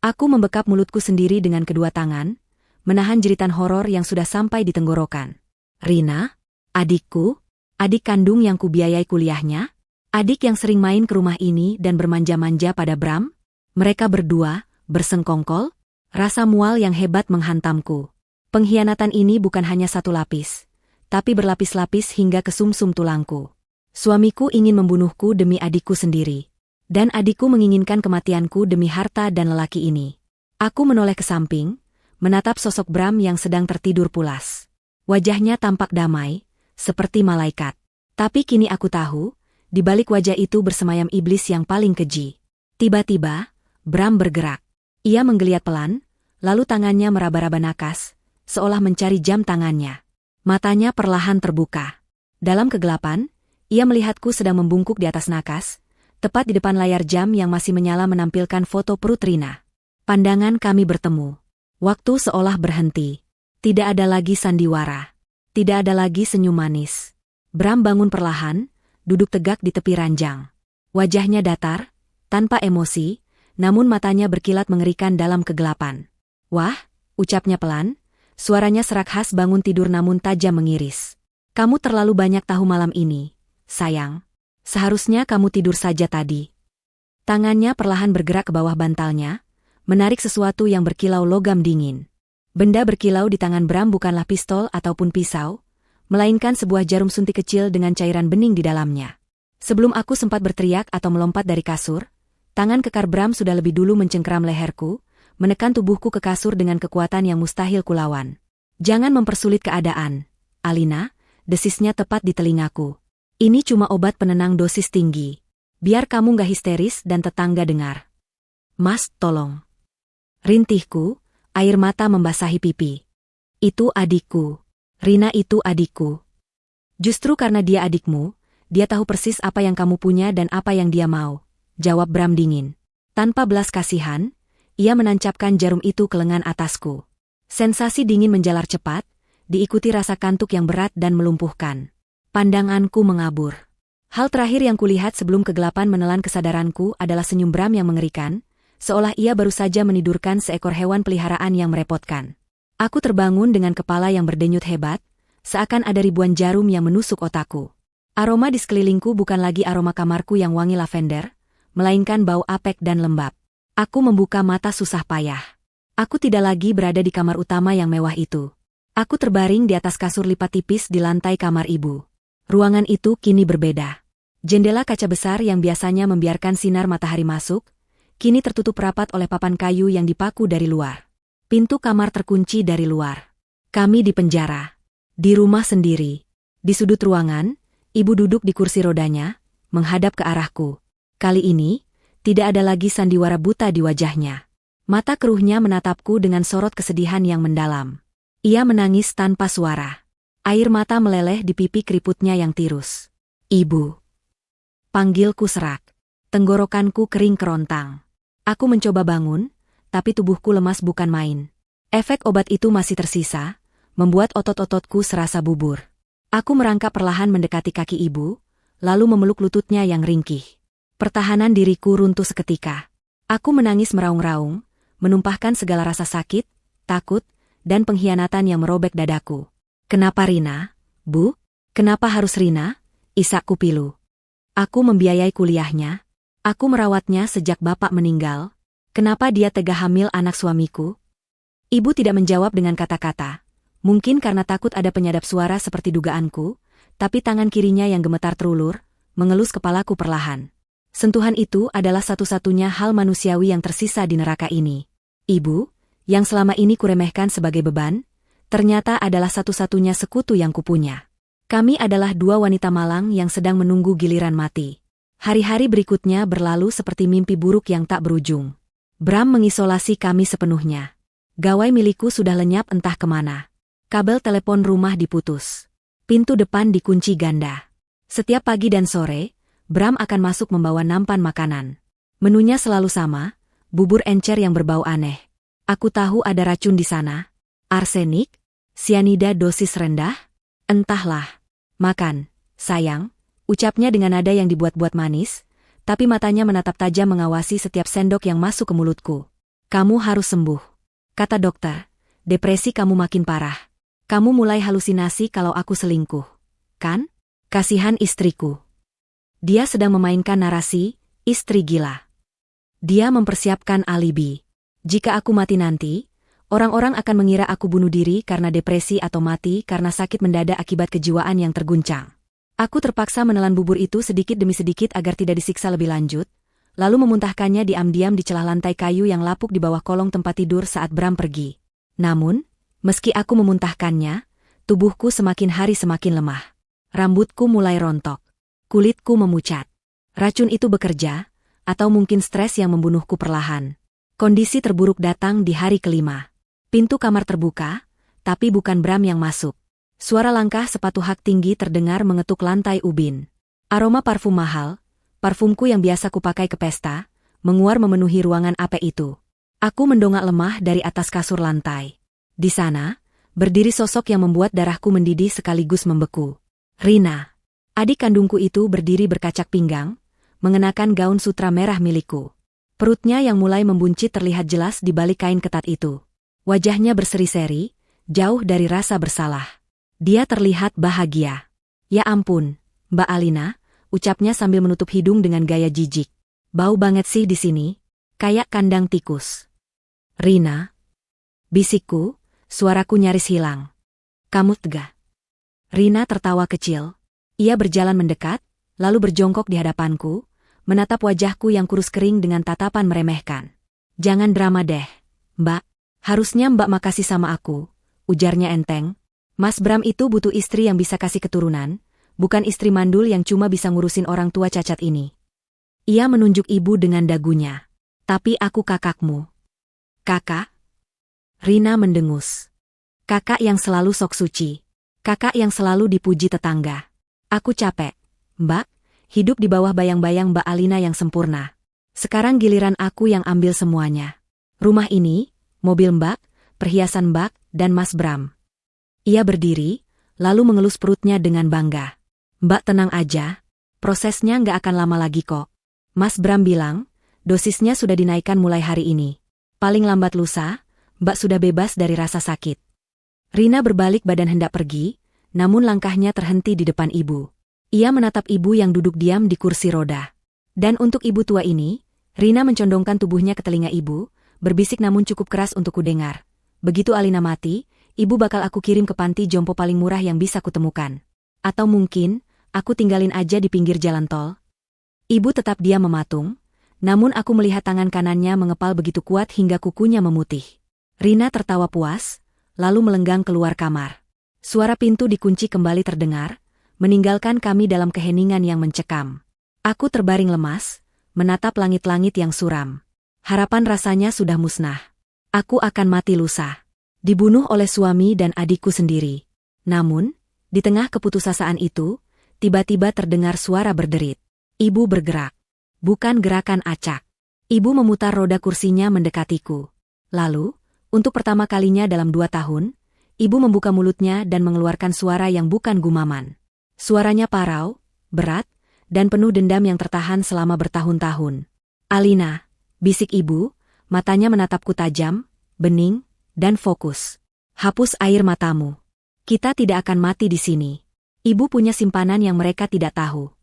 Aku membekap mulutku sendiri dengan kedua tangan, menahan jeritan horor yang sudah sampai di tenggorokan. Rina? Adikku? Adik kandung yang kubiayai kuliahnya? Adik yang sering main ke rumah ini dan bermanja-manja pada Bram? Mereka berdua, bersengkongkol? Rasa mual yang hebat menghantamku. Pengkhianatan ini bukan hanya satu lapis, tapi berlapis-lapis hingga ke sumsum tulangku. Suamiku ingin membunuhku demi adikku sendiri. Dan adikku menginginkan kematianku demi harta dan lelaki ini. Aku menoleh ke samping, menatap sosok Bram yang sedang tertidur pulas. Wajahnya tampak damai, seperti malaikat. Tapi kini aku tahu, di balik wajah itu bersemayam iblis yang paling keji. Tiba-tiba, Bram bergerak. Ia menggeliat pelan, lalu tangannya meraba-raba nakas, seolah mencari jam tangannya. Matanya perlahan terbuka. Dalam kegelapan, ia melihatku sedang membungkuk di atas nakas, tepat di depan layar jam yang masih menyala menampilkan foto perut Rina. Pandangan kami bertemu. Waktu seolah berhenti. Tidak ada lagi sandiwara. Tidak ada lagi senyum manis. Bram bangun perlahan, duduk tegak di tepi ranjang. Wajahnya datar, tanpa emosi, namun matanya berkilat mengerikan dalam kegelapan. Wah, ucapnya pelan, suaranya serak khas bangun tidur namun tajam mengiris. Kamu terlalu banyak tahu malam ini, sayang. Seharusnya kamu tidur saja tadi. Tangannya perlahan bergerak ke bawah bantalnya, menarik sesuatu yang berkilau logam dingin. Benda berkilau di tangan Bram bukanlah pistol ataupun pisau, melainkan sebuah jarum suntik kecil dengan cairan bening di dalamnya. Sebelum aku sempat berteriak atau melompat dari kasur, tangan kekar Bram sudah lebih dulu mencengkeram leherku, menekan tubuhku ke kasur dengan kekuatan yang mustahil kulawan. Jangan mempersulit keadaan, Alina, desisnya tepat di telingaku. Ini cuma obat penenang dosis tinggi. Biar kamu gak histeris dan tetangga dengar. Mas, tolong. Rintihku, air mata membasahi pipi. Itu adikku. Rina itu adikku. Justru karena dia adikmu, dia tahu persis apa yang kamu punya dan apa yang dia mau, jawab Bram dingin. Tanpa belas kasihan, ia menancapkan jarum itu ke lengan atasku. Sensasi dingin menjalar cepat, diikuti rasa kantuk yang berat dan melumpuhkan. Pandanganku mengabur. Hal terakhir yang kulihat sebelum kegelapan menelan kesadaranku adalah senyum Bram yang mengerikan, seolah ia baru saja menidurkan seekor hewan peliharaan yang merepotkan. Aku terbangun dengan kepala yang berdenyut hebat, seakan ada ribuan jarum yang menusuk otakku. Aroma di sekelilingku bukan lagi aroma kamarku yang wangi lavender, melainkan bau apek dan lembab. Aku membuka mata susah payah. Aku tidak lagi berada di kamar utama yang mewah itu. Aku terbaring di atas kasur lipat tipis di lantai kamar ibu. Ruangan itu kini berbeda. Jendela kaca besar yang biasanya membiarkan sinar matahari masuk, kini tertutup rapat oleh papan kayu yang dipaku dari luar. Pintu kamar terkunci dari luar. Kami di penjara. Di rumah sendiri. Di sudut ruangan, ibu duduk di kursi rodanya, menghadap ke arahku. Kali ini, tidak ada lagi sandiwara buta di wajahnya. Mata keruhnya menatapku dengan sorot kesedihan yang mendalam. Ia menangis tanpa suara. Air mata meleleh di pipi keriputnya yang tirus. Ibu. Panggilku serak. Tenggorokanku kering kerontang. Aku mencoba bangun, tapi tubuhku lemas bukan main. Efek obat itu masih tersisa, membuat otot-ototku serasa bubur. Aku merangkak perlahan mendekati kaki ibu, lalu memeluk lututnya yang ringkih. Pertahanan diriku runtuh seketika. Aku menangis meraung-raung, menumpahkan segala rasa sakit, takut, dan pengkhianatan yang merobek dadaku. Kenapa Rina, Bu? Kenapa harus Rina? Isakku pilu. Aku membiayai kuliahnya. Aku merawatnya sejak bapak meninggal. Kenapa dia tega hamil anak suamiku? Ibu tidak menjawab dengan kata-kata. Mungkin karena takut ada penyadap suara seperti dugaanku, tapi tangan kirinya yang gemetar terulur, mengelus kepalaku perlahan. Sentuhan itu adalah satu-satunya hal manusiawi yang tersisa di neraka ini. Ibu, yang selama ini kuremehkan sebagai beban, ternyata adalah satu-satunya sekutu yang kupunya. Kami adalah dua wanita malang yang sedang menunggu giliran mati. Hari-hari berikutnya berlalu seperti mimpi buruk yang tak berujung. Bram mengisolasi kami sepenuhnya. Gawai milikku sudah lenyap entah kemana. Kabel telepon rumah diputus. Pintu depan dikunci ganda. Setiap pagi dan sore, Bram akan masuk membawa nampan makanan. Menunya selalu sama, bubur encer yang berbau aneh. Aku tahu ada racun di sana. Arsenik? Sianida dosis rendah? Entahlah. Makan, sayang, ucapnya dengan nada yang dibuat-buat manis, tapi matanya menatap tajam mengawasi setiap sendok yang masuk ke mulutku. Kamu harus sembuh. Kata dokter, depresi kamu makin parah. Kamu mulai halusinasi kalau aku selingkuh. Kan? Kasihan istriku. Dia sedang memainkan narasi, istri gila. Dia mempersiapkan alibi. Jika aku mati nanti, orang-orang akan mengira aku bunuh diri karena depresi atau mati karena sakit mendadak akibat kejiwaan yang terguncang. Aku terpaksa menelan bubur itu sedikit demi sedikit agar tidak disiksa lebih lanjut, lalu memuntahkannya diam-diam di celah lantai kayu yang lapuk di bawah kolong tempat tidur saat Bram pergi. Namun, meski aku memuntahkannya, tubuhku semakin hari semakin lemah. Rambutku mulai rontok. Kulitku memucat. Racun itu bekerja, atau mungkin stres yang membunuhku perlahan. Kondisi terburuk datang di hari kelima. Pintu kamar terbuka, tapi bukan Bram yang masuk. Suara langkah sepatu hak tinggi terdengar mengetuk lantai ubin. Aroma parfum mahal, parfumku yang biasa kupakai ke pesta, menguar memenuhi ruangan AP itu. Aku mendongak lemah dari atas kasur lantai. Di sana, berdiri sosok yang membuat darahku mendidih sekaligus membeku. Rina. Adik kandungku itu berdiri berkacak pinggang, mengenakan gaun sutra merah milikku. Perutnya yang mulai membuncit terlihat jelas di balik kain ketat itu. Wajahnya berseri-seri, jauh dari rasa bersalah. Dia terlihat bahagia. Ya ampun, Mbak Alina, ucapnya sambil menutup hidung dengan gaya jijik. Bau banget sih di sini, kayak kandang tikus. Rina. Bisikku, suaraku nyaris hilang. Kamu tega. Rina tertawa kecil. Ia berjalan mendekat, lalu berjongkok di hadapanku, menatap wajahku yang kurus kering dengan tatapan meremehkan. Jangan drama deh, Mbak. Harusnya Mbak makasih sama aku, ujarnya enteng. Mas Bram itu butuh istri yang bisa kasih keturunan, bukan istri mandul yang cuma bisa ngurusin orang tua cacat ini. Ia menunjuk ibu dengan dagunya. Tapi aku kakakmu. Kakak? Rina mendengus. Kakak yang selalu sok suci. Kakak yang selalu dipuji tetangga. Aku capek, Mbak, hidup di bawah bayang-bayang Mbak Alina yang sempurna. Sekarang giliran aku yang ambil semuanya. Rumah ini, mobil Mbak, perhiasan Mbak, dan Mas Bram. Ia berdiri, lalu mengelus perutnya dengan bangga. Mbak tenang aja, prosesnya nggak akan lama lagi kok. Mas Bram bilang, dosisnya sudah dinaikkan mulai hari ini. Paling lambat lusa, Mbak sudah bebas dari rasa sakit. Rina berbalik badan hendak pergi, namun langkahnya terhenti di depan ibu. Ia menatap ibu yang duduk diam di kursi roda. Dan untuk ibu tua ini, Rina mencondongkan tubuhnya ke telinga ibu, berbisik namun cukup keras untuk kudengar. Begitu Alina mati, ibu bakal aku kirim ke panti jompo paling murah yang bisa kutemukan. Atau mungkin, aku tinggalin aja di pinggir jalan tol. Ibu tetap diam mematung, Namun aku melihat tangan kanannya mengepal begitu kuat hingga kukunya memutih. Rina tertawa puas, lalu melenggang keluar kamar. Suara pintu dikunci kembali terdengar, meninggalkan kami dalam keheningan yang mencekam. Aku terbaring lemas, menatap langit-langit yang suram. Harapan rasanya sudah musnah. Aku akan mati lusa. Dibunuh oleh suami dan adikku sendiri. Namun, di tengah keputusasaan itu, tiba-tiba terdengar suara berderit. Ibu bergerak. Bukan gerakan acak. Ibu memutar roda kursinya mendekatiku. Lalu, untuk pertama kalinya dalam 2 tahun, ibu membuka mulutnya dan mengeluarkan suara yang bukan gumaman. Suaranya parau, berat, dan penuh dendam yang tertahan selama bertahun-tahun. Alina, bisik ibu, matanya menatapku tajam, bening, dan fokus. Hapus air matamu. Kita tidak akan mati di sini. Ibu punya simpanan yang mereka tidak tahu.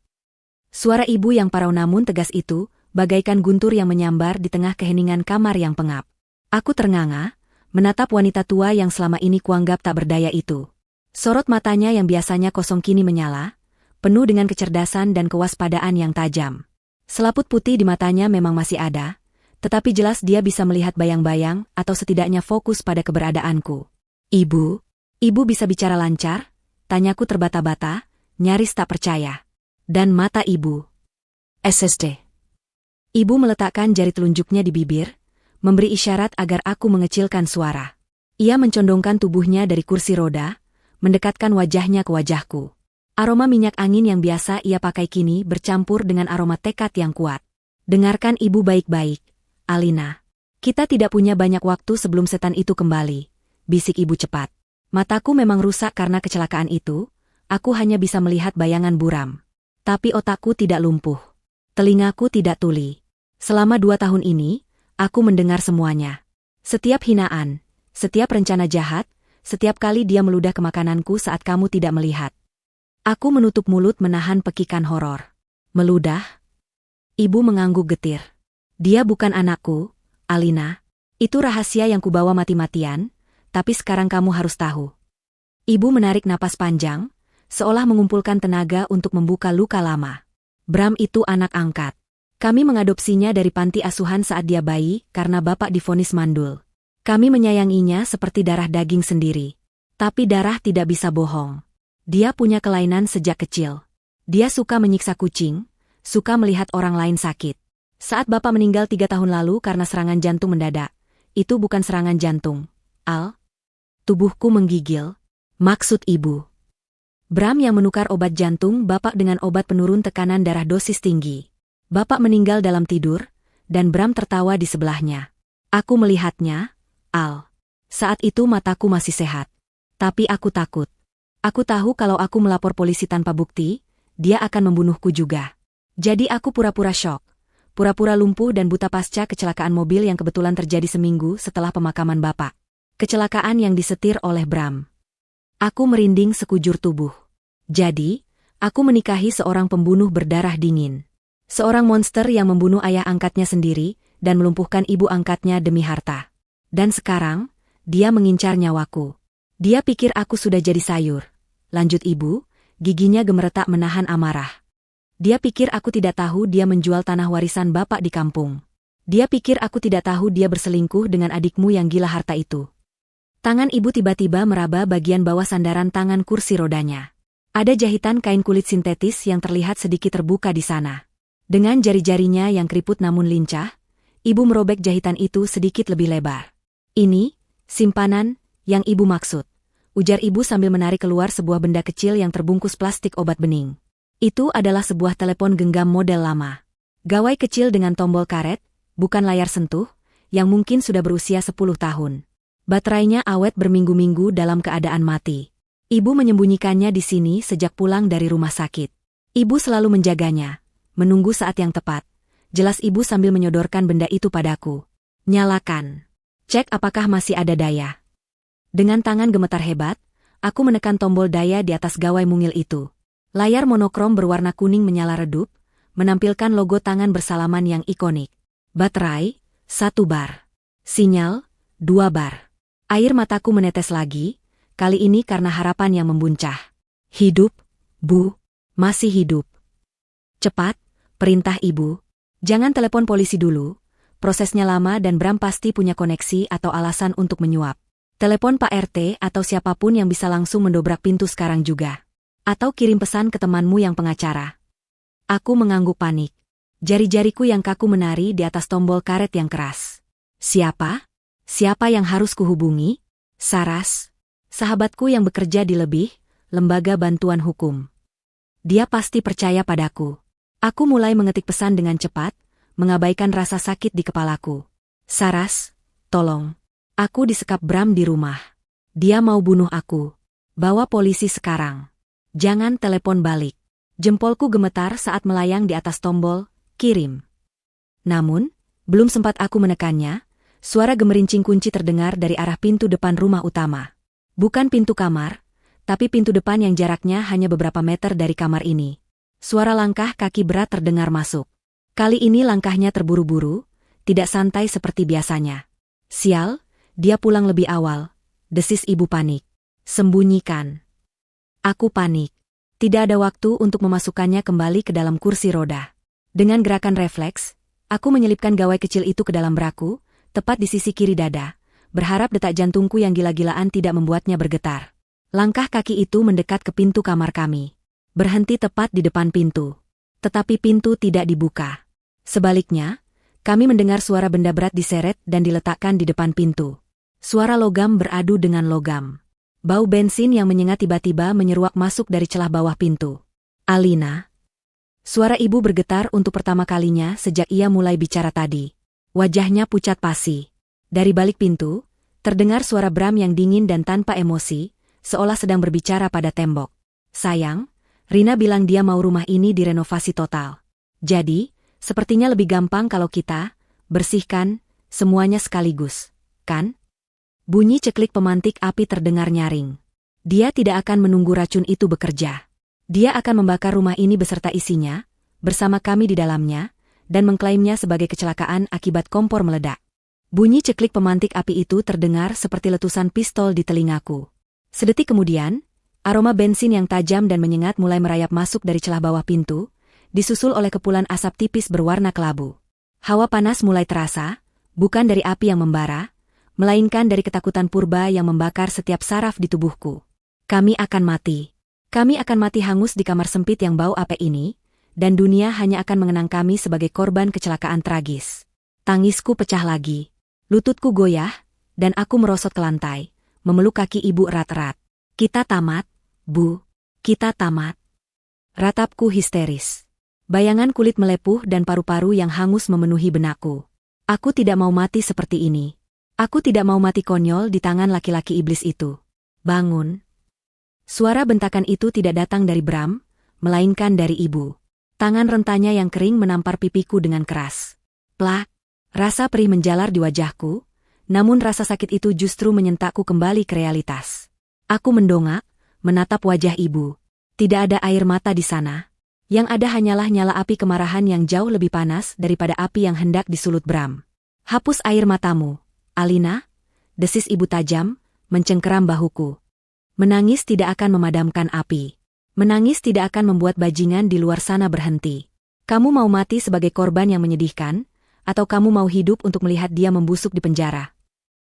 Suara ibu yang parau namun tegas itu, bagaikan guntur yang menyambar di tengah keheningan kamar yang pengap. Aku ternganga, menatap wanita tua yang selama ini kuanggap tak berdaya itu. Sorot matanya yang biasanya kosong kini menyala, penuh dengan kecerdasan dan kewaspadaan yang tajam. Selaput putih di matanya memang masih ada, tetapi jelas dia bisa melihat bayang-bayang atau setidaknya fokus pada keberadaanku. Ibu bisa bicara lancar? Tanyaku terbata-bata, nyaris tak percaya. Dan mata ibu. SSD. Ibu meletakkan jari telunjuknya di bibir, memberi isyarat agar aku mengecilkan suara. Ia mencondongkan tubuhnya dari kursi roda, mendekatkan wajahnya ke wajahku. Aroma minyak angin yang biasa ia pakai kini bercampur dengan aroma tekad yang kuat. Dengarkan ibu baik-baik, Alina. Kita tidak punya banyak waktu sebelum setan itu kembali, bisik ibu cepat. Mataku memang rusak karena kecelakaan itu, aku hanya bisa melihat bayangan buram. Tapi otakku tidak lumpuh. Telingaku tidak tuli. Selama 2 tahun ini, aku mendengar semuanya. Setiap hinaan, setiap rencana jahat, setiap kali dia meludah ke makananku saat kamu tidak melihat. Aku menutup mulut menahan pekikan horor. Meludah? Ibu mengangguk getir. Dia bukan anakku, Alina. Itu rahasia yang kubawa mati-matian, tapi sekarang kamu harus tahu. Ibu menarik napas panjang, seolah mengumpulkan tenaga untuk membuka luka lama. Bram itu anak angkat. Kami mengadopsinya dari panti asuhan saat dia bayi karena bapak divonis mandul. Kami menyayanginya seperti darah daging sendiri. Tapi darah tidak bisa bohong. Dia punya kelainan sejak kecil. Dia suka menyiksa kucing, suka melihat orang lain sakit. Saat bapak meninggal 3 tahun lalu karena serangan jantung mendadak, itu bukan serangan jantung, Al. Tubuhku menggigil. Maksud ibu. Bram yang menukar obat jantung bapak dengan obat penurun tekanan darah dosis tinggi. Bapak meninggal dalam tidur, dan Bram tertawa di sebelahnya. Aku melihatnya, Al. Saat itu mataku masih sehat. Tapi aku takut. Aku tahu kalau aku melapor polisi tanpa bukti, dia akan membunuhku juga. Jadi aku pura-pura syok. Pura-pura lumpuh dan buta pasca kecelakaan mobil yang kebetulan terjadi seminggu setelah pemakaman bapak. Kecelakaan yang disetir oleh Bram. Aku merinding sekujur tubuh. Jadi, aku menikahi seorang pembunuh berdarah dingin. Seorang monster yang membunuh ayah angkatnya sendiri dan melumpuhkan ibu angkatnya demi harta. Dan sekarang, dia mengincar nyawaku. Dia pikir aku sudah jadi sayur. Lanjut ibu, giginya gemeretak menahan amarah. Dia pikir aku tidak tahu dia menjual tanah warisan bapak di kampung. Dia pikir aku tidak tahu dia berselingkuh dengan adikmu yang gila harta itu. Tangan ibu tiba-tiba meraba bagian bawah sandaran tangan kursi rodanya. Ada jahitan kain kulit sintetis yang terlihat sedikit terbuka di sana. Dengan jari-jarinya yang keriput namun lincah, ibu merobek jahitan itu sedikit lebih lebar. Ini, simpanan, yang ibu maksud. Ujar ibu sambil menarik keluar sebuah benda kecil yang terbungkus plastik obat bening. Itu adalah sebuah telepon genggam model lama. Gawai kecil dengan tombol karet, bukan layar sentuh, yang mungkin sudah berusia 10 tahun. Baterainya awet berminggu-minggu dalam keadaan mati. Ibu menyembunyikannya di sini sejak pulang dari rumah sakit. Ibu selalu menjaganya, menunggu saat yang tepat. Jelas ibu sambil menyodorkan benda itu padaku. Nyalakan. Cek apakah masih ada daya. Dengan tangan gemetar hebat, aku menekan tombol daya di atas gawai mungil itu. Layar monokrom berwarna kuning menyala redup, menampilkan logo tangan bersalaman yang ikonik. Baterai, 1 bar. Sinyal, 2 bar. Air mataku menetes lagi, kali ini karena harapan yang membuncah. Hidup, Bu, masih hidup. Cepat, perintah ibu. Jangan telepon polisi dulu, prosesnya lama dan Bram pasti punya koneksi atau alasan untuk menyuap. Telepon Pak RT atau siapapun yang bisa langsung mendobrak pintu sekarang juga. Atau kirim pesan ke temanmu yang pengacara. Aku mengangguk panik. Jari-jariku yang kaku menari di atas tombol karet yang keras. Siapa? Siapa yang harus kuhubungi? Saras, sahabatku yang bekerja di lembaga bantuan hukum. Dia pasti percaya padaku. Aku mulai mengetik pesan dengan cepat, mengabaikan rasa sakit di kepalaku. Saras, tolong. Aku disekap Bram di rumah. Dia mau bunuh aku. Bawa polisi sekarang. Jangan telepon balik. Jempolku gemetar saat melayang di atas tombol, kirim. Namun, belum sempat aku menekannya, suara gemerincing kunci terdengar dari arah pintu depan rumah utama. Bukan pintu kamar, tapi pintu depan yang jaraknya hanya beberapa meter dari kamar ini. Suara langkah kaki berat terdengar masuk. Kali ini langkahnya terburu-buru, tidak santai seperti biasanya. Sial, dia pulang lebih awal, desis ibu panik. Sembunyikan. Aku panik. Tidak ada waktu untuk memasukkannya kembali ke dalam kursi roda. Dengan gerakan refleks, aku menyelipkan gawai kecil itu ke dalam braku, tepat di sisi kiri dada, berharap detak jantungku yang gila-gilaan tidak membuatnya bergetar. Langkah kaki itu mendekat ke pintu kamar kami. Berhenti tepat di depan pintu. Tetapi pintu tidak dibuka. Sebaliknya, kami mendengar suara benda berat diseret dan diletakkan di depan pintu. Suara logam beradu dengan logam. Bau bensin yang menyengat tiba-tiba menyeruak masuk dari celah bawah pintu. Alina. Suara ibu bergetar untuk pertama kalinya sejak ia mulai bicara tadi. Wajahnya pucat pasi. Dari balik pintu, terdengar suara Bram yang dingin dan tanpa emosi, seolah sedang berbicara pada tembok. Sayang, Rina bilang dia mau rumah ini direnovasi total. Jadi, sepertinya lebih gampang kalau kita bersihkan semuanya sekaligus, kan? Bunyi ceklik pemantik api terdengar nyaring. Dia tidak akan menunggu racun itu bekerja. Dia akan membakar rumah ini beserta isinya, bersama kami di dalamnya, dan mengklaimnya sebagai kecelakaan akibat kompor meledak. Bunyi ceklik pemantik api itu terdengar seperti letusan pistol di telingaku. Sedetik kemudian, aroma bensin yang tajam dan menyengat mulai merayap masuk dari celah bawah pintu, disusul oleh kepulan asap tipis berwarna kelabu. Hawa panas mulai terasa, bukan dari api yang membara, melainkan dari ketakutan purba yang membakar setiap saraf di tubuhku. Kami akan mati. Kami akan mati hangus di kamar sempit yang bau apek ini, dan dunia hanya akan mengenang kami sebagai korban kecelakaan tragis. Tangisku pecah lagi. Lututku goyah, dan aku merosot ke lantai, memeluk kaki ibu erat-erat. Kita tamat, Bu. Kita tamat. Ratapku histeris. Bayangan kulit melepuh dan paru-paru yang hangus memenuhi benakku. Aku tidak mau mati seperti ini. Aku tidak mau mati konyol di tangan laki-laki iblis itu. Bangun. Suara bentakan itu tidak datang dari Bram, melainkan dari ibu. Tangan rentanya yang kering menampar pipiku dengan keras. Plak. Rasa perih menjalar di wajahku, namun rasa sakit itu justru menyentakku kembali ke realitas. Aku mendongak, menatap wajah ibu. Tidak ada air mata di sana. Yang ada hanyalah nyala api kemarahan yang jauh lebih panas daripada api yang hendak disulut Bram. Hapus air matamu, Alina, desis ibu tajam, mencengkeram bahuku. Menangis tidak akan memadamkan api. Menangis tidak akan membuat bajingan di luar sana berhenti. Kamu mau mati sebagai korban yang menyedihkan, atau kamu mau hidup untuk melihat dia membusuk di penjara?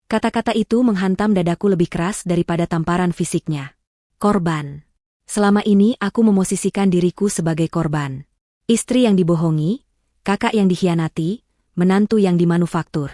Kata-kata itu menghantam dadaku lebih keras daripada tamparan fisiknya. Korban. Selama ini aku memosisikan diriku sebagai korban. Istri yang dibohongi, kakak yang dikhianati, menantu yang dimanufaktur.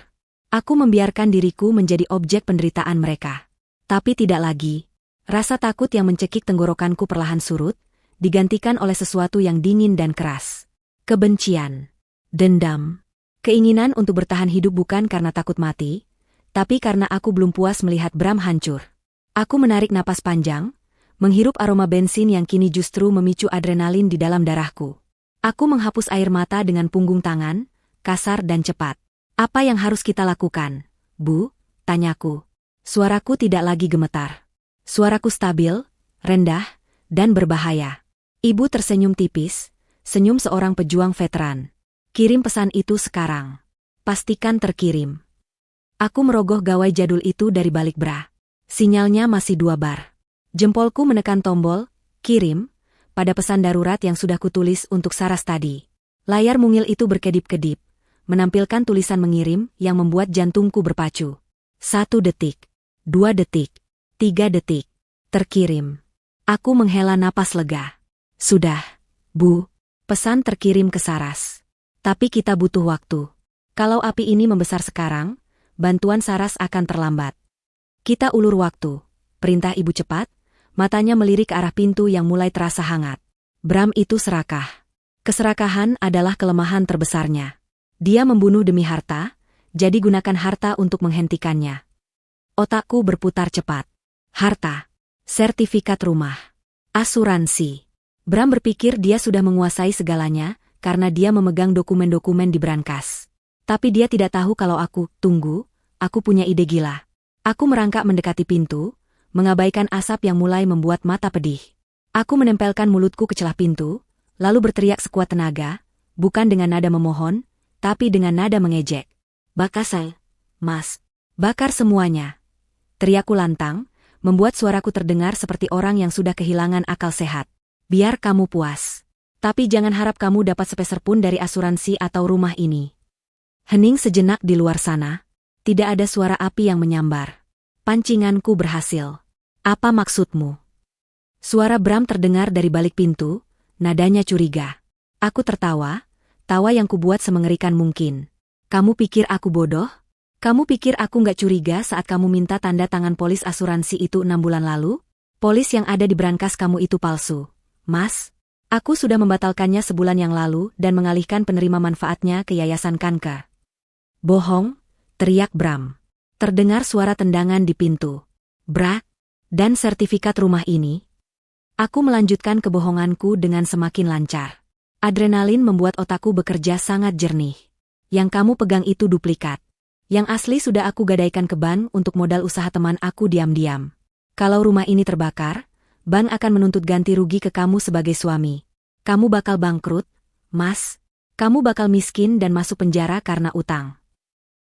Aku membiarkan diriku menjadi objek penderitaan mereka. Tapi tidak lagi. Rasa takut yang mencekik tenggorokanku perlahan surut, digantikan oleh sesuatu yang dingin dan keras. Kebencian. Dendam. Keinginan untuk bertahan hidup bukan karena takut mati, tapi karena aku belum puas melihat Bram hancur. Aku menarik napas panjang, menghirup aroma bensin yang kini justru memicu adrenalin di dalam darahku. Aku menghapus air mata dengan punggung tangan, kasar dan cepat. Apa yang harus kita lakukan, Bu? Tanyaku. Suaraku tidak lagi gemetar. Suaraku stabil, rendah, dan berbahaya. Ibu tersenyum tipis, senyum seorang pejuang veteran. Kirim pesan itu sekarang. Pastikan terkirim. Aku merogoh gawai jadul itu dari balik bra. Sinyalnya masih 2 bar. Jempolku menekan tombol, kirim, pada pesan darurat yang sudah kutulis untuk Saras tadi. Layar mungil itu berkedip-kedip, menampilkan tulisan mengirim yang membuat jantungku berpacu. 1 detik, 2 detik, 3 detik. Terkirim. Aku menghela napas lega. Sudah, Bu. Pesan terkirim ke Saras. Tapi kita butuh waktu. Kalau api ini membesar sekarang, bantuan Saras akan terlambat. Kita ulur waktu. Perintah ibu cepat, matanya melirik ke arah pintu yang mulai terasa hangat. Bram itu serakah. Keserakahan adalah kelemahan terbesarnya. Dia membunuh demi harta, jadi gunakan harta untuk menghentikannya. Otakku berputar cepat. Harta, sertifikat rumah, asuransi. Bram berpikir dia sudah menguasai segalanya karena dia memegang dokumen-dokumen di brankas. Tapi dia tidak tahu kalau aku punya ide gila. Aku merangkak mendekati pintu, mengabaikan asap yang mulai membuat mata pedih. Aku menempelkan mulutku ke celah pintu, lalu berteriak sekuat tenaga, bukan dengan nada memohon, tapi dengan nada mengejek. Bakasai, Mas. Bakar semuanya. Teriakku lantang, membuat suaraku terdengar seperti orang yang sudah kehilangan akal sehat. Biar kamu puas. Tapi jangan harap kamu dapat sepeser pun dari asuransi atau rumah ini. Hening sejenak di luar sana. Tidak ada suara api yang menyambar. Pancinganku berhasil. Apa maksudmu? Suara Bram terdengar dari balik pintu, nadanya curiga. Aku tertawa, tawa yang kubuat semengerikan mungkin. Kamu pikir aku bodoh? Kamu pikir aku nggak curiga saat kamu minta tanda tangan polis asuransi itu 6 bulan lalu? Polis yang ada di brankas kamu itu palsu. Mas, aku sudah membatalkannya sebulan yang lalu dan mengalihkan penerima manfaatnya ke Yayasan Kanker. Bohong, teriak Bram. Terdengar suara tendangan di pintu. Brak, dan sertifikat rumah ini? Aku melanjutkan kebohonganku dengan semakin lancar. Adrenalin membuat otakku bekerja sangat jernih. Yang kamu pegang itu duplikat. Yang asli sudah aku gadaikan ke bank untuk modal usaha teman aku diam-diam. Kalau rumah ini terbakar, bank akan menuntut ganti rugi ke kamu sebagai suami. Kamu bakal bangkrut, Mas. Kamu bakal miskin dan masuk penjara karena utang.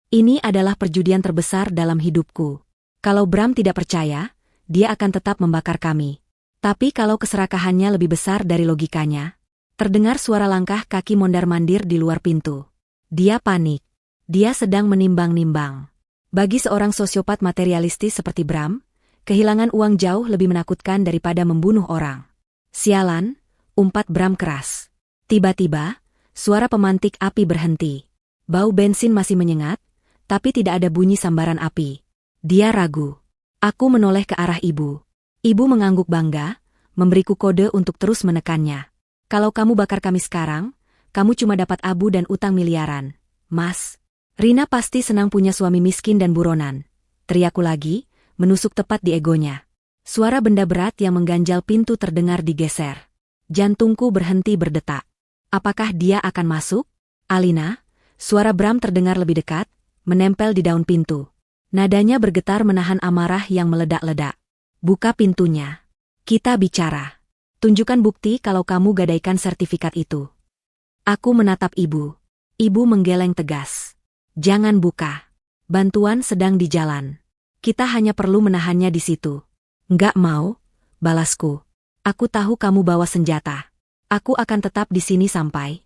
Ini adalah perjudian terbesar dalam hidupku. Kalau Bram tidak percaya, dia akan tetap membakar kami. Tapi kalau keserakahannya lebih besar dari logikanya, terdengar suara langkah kaki mondar-mandir di luar pintu. Dia panik. Dia sedang menimbang-nimbang. Bagi seorang sosiopat materialistis seperti Bram, kehilangan uang jauh lebih menakutkan daripada membunuh orang. Sialan, umpat Bram keras. Tiba-tiba, suara pemantik api berhenti. Bau bensin masih menyengat, tapi tidak ada bunyi sambaran api. Dia ragu. Aku menoleh ke arah ibu. Ibu mengangguk bangga, memberiku kode untuk terus menekannya. Kalau kamu bakar kami sekarang, kamu cuma dapat abu dan utang miliaran. Mas, Rina pasti senang punya suami miskin dan buronan. Teriakku lagi, menusuk tepat di egonya. Suara benda berat yang mengganjal pintu terdengar digeser. Jantungku berhenti berdetak. Apakah dia akan masuk? Alina, suara Bram terdengar lebih dekat, menempel di daun pintu. Nadanya bergetar menahan amarah yang meledak-ledak. Buka pintunya. Kita bicara. Tunjukkan bukti kalau kamu gadaikan sertifikat itu. Aku menatap ibu. Ibu menggeleng tegas. Jangan buka. Bantuan sedang di jalan. Kita hanya perlu menahannya di situ. Nggak mau, balasku. Aku tahu kamu bawa senjata. Aku akan tetap di sini sampai.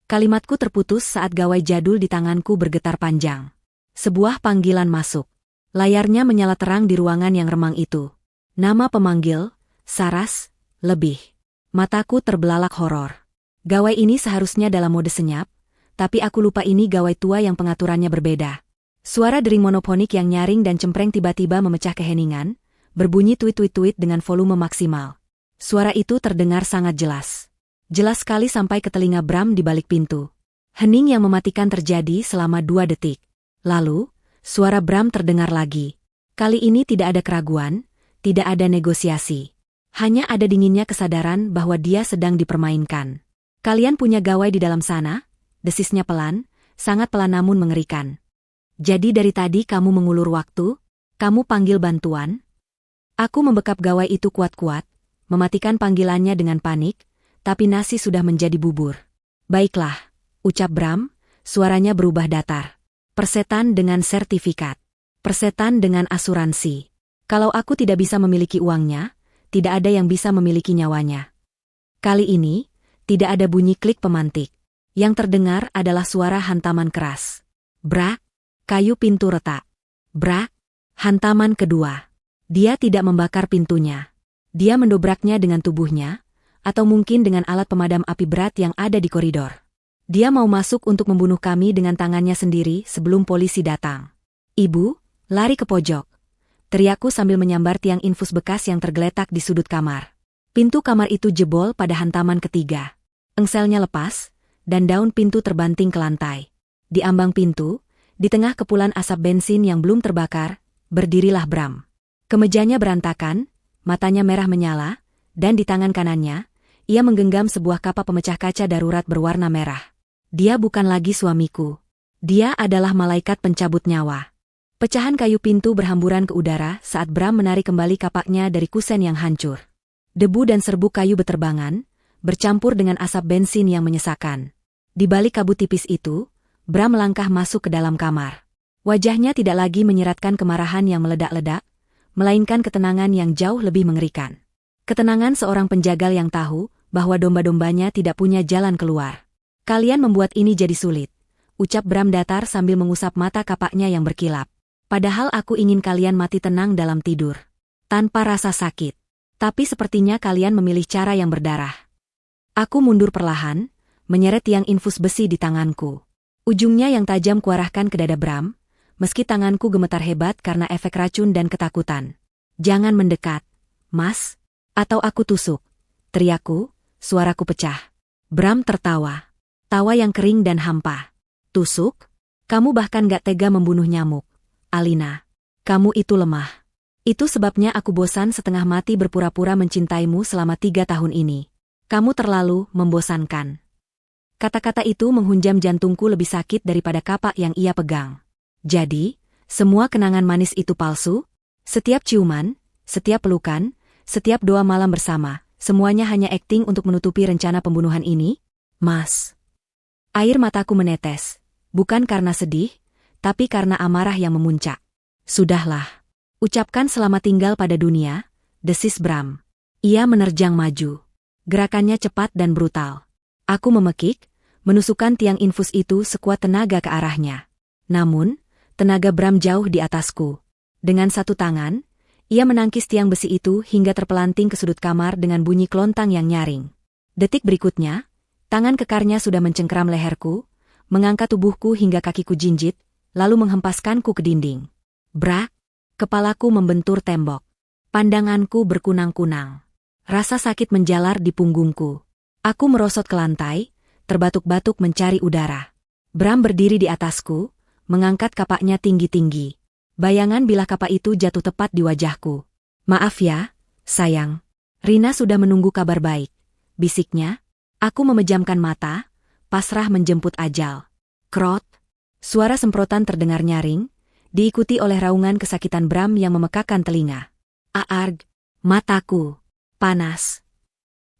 Kalimatku terputus saat gawai jadul di tanganku bergetar panjang. Sebuah panggilan masuk. Layarnya menyala terang di ruangan yang remang itu. Nama pemanggil, Saras, lebih. Mataku terbelalak horor. Gawai ini seharusnya dalam mode senyap, tapi aku lupa ini gawai tua yang pengaturannya berbeda. Suara dering monofonik yang nyaring dan cempreng tiba-tiba memecah keheningan, berbunyi tuit-tuit-tuit dengan volume maksimal. Suara itu terdengar sangat jelas. Jelas sekali sampai ke telinga Bram di balik pintu. Hening yang mematikan terjadi selama 2 detik. Lalu, suara Bram terdengar lagi. Kali ini tidak ada keraguan, tidak ada negosiasi. Hanya ada dinginnya kesadaran bahwa dia sedang dipermainkan. Kalian punya gawai di dalam sana? Desisnya pelan, sangat pelan namun mengerikan. Jadi dari tadi kamu mengulur waktu? Kamu panggil bantuan? Aku membekap gawai itu kuat-kuat, mematikan panggilannya dengan panik, tapi nasi sudah menjadi bubur. Baiklah, ucap Bram, suaranya berubah datar. Persetan dengan sertifikat. Persetan dengan asuransi. Kalau aku tidak bisa memiliki uangnya, tidak ada yang bisa memiliki nyawanya. Kali ini, tidak ada bunyi klik pemantik. Yang terdengar adalah suara hantaman keras. Brak, kayu pintu retak. Brak, hantaman kedua. Dia tidak membakar pintunya. Dia mendobraknya dengan tubuhnya, atau mungkin dengan alat pemadam api berat yang ada di koridor. Dia mau masuk untuk membunuh kami dengan tangannya sendiri sebelum polisi datang. Ibu, lari ke pojok. Teriakku sambil menyambar tiang infus bekas yang tergeletak di sudut kamar. Pintu kamar itu jebol pada hantaman ketiga. Engselnya lepas, dan daun pintu terbanting ke lantai. Di ambang pintu, di tengah kepulan asap bensin yang belum terbakar, berdirilah Bram. Kemejanya berantakan, matanya merah menyala, dan di tangan kanannya, ia menggenggam sebuah kapak pemecah kaca darurat berwarna merah. Dia bukan lagi suamiku. Dia adalah malaikat pencabut nyawa. Pecahan kayu pintu berhamburan ke udara saat Bram menarik kembali kapaknya dari kusen yang hancur. Debu dan serbuk kayu beterbangan, bercampur dengan asap bensin yang menyesakan. Di balik kabut tipis itu, Bram melangkah masuk ke dalam kamar. Wajahnya tidak lagi menyiratkan kemarahan yang meledak-ledak, melainkan ketenangan yang jauh lebih mengerikan. Ketenangan seorang penjagal yang tahu bahwa domba-dombanya tidak punya jalan keluar. Kalian membuat ini jadi sulit, ucap Bram datar sambil mengusap mata kapaknya yang berkilap. Padahal aku ingin kalian mati tenang dalam tidur, tanpa rasa sakit. Tapi sepertinya kalian memilih cara yang berdarah. Aku mundur perlahan, menyeret tiang infus besi di tanganku. Ujungnya yang tajam kuarahkan ke dada Bram, meski tanganku gemetar hebat karena efek racun dan ketakutan. Jangan mendekat, Mas, atau aku tusuk. Teriakku, suaraku pecah. Bram tertawa. Tawa yang kering dan hampa. Tusuk? Kamu bahkan gak tega membunuh nyamuk. Alina, kamu itu lemah. Itu sebabnya aku bosan setengah mati berpura-pura mencintaimu selama 3 tahun ini. Kamu terlalu membosankan. Kata-kata itu menghunjam jantungku lebih sakit daripada kapak yang ia pegang. Jadi, semua kenangan manis itu palsu? Setiap ciuman, setiap pelukan, setiap doa malam bersama, semuanya hanya akting untuk menutupi rencana pembunuhan ini? Mas. Air mataku menetes, bukan karena sedih, tapi karena amarah yang memuncak. Sudahlah. Ucapkan selamat tinggal pada dunia, desis Bram. Ia menerjang maju. Gerakannya cepat dan brutal. Aku memekik, menusukkan tiang infus itu sekuat tenaga ke arahnya. Namun, tenaga Bram jauh di atasku. Dengan satu tangan, ia menangkis tiang besi itu hingga terpelanting ke sudut kamar dengan bunyi kelontang yang nyaring. Detik berikutnya, tangan kekarnya sudah mencengkeram leherku, mengangkat tubuhku hingga kakiku jinjit, lalu menghempaskanku ke dinding. Brak! Kepalaku membentur tembok. Pandanganku berkunang-kunang. Rasa sakit menjalar di punggungku. Aku merosot ke lantai, terbatuk-batuk mencari udara. Bram berdiri di atasku, mengangkat kapaknya tinggi-tinggi. Bayangan bilah kapak itu jatuh tepat di wajahku. Maaf ya, sayang. Rina sudah menunggu kabar baik. Bisiknya. Aku memejamkan mata, pasrah menjemput ajal. Krot. Suara semprotan terdengar nyaring, diikuti oleh raungan kesakitan Bram yang memekakan telinga. Aarg. Mataku. Panas.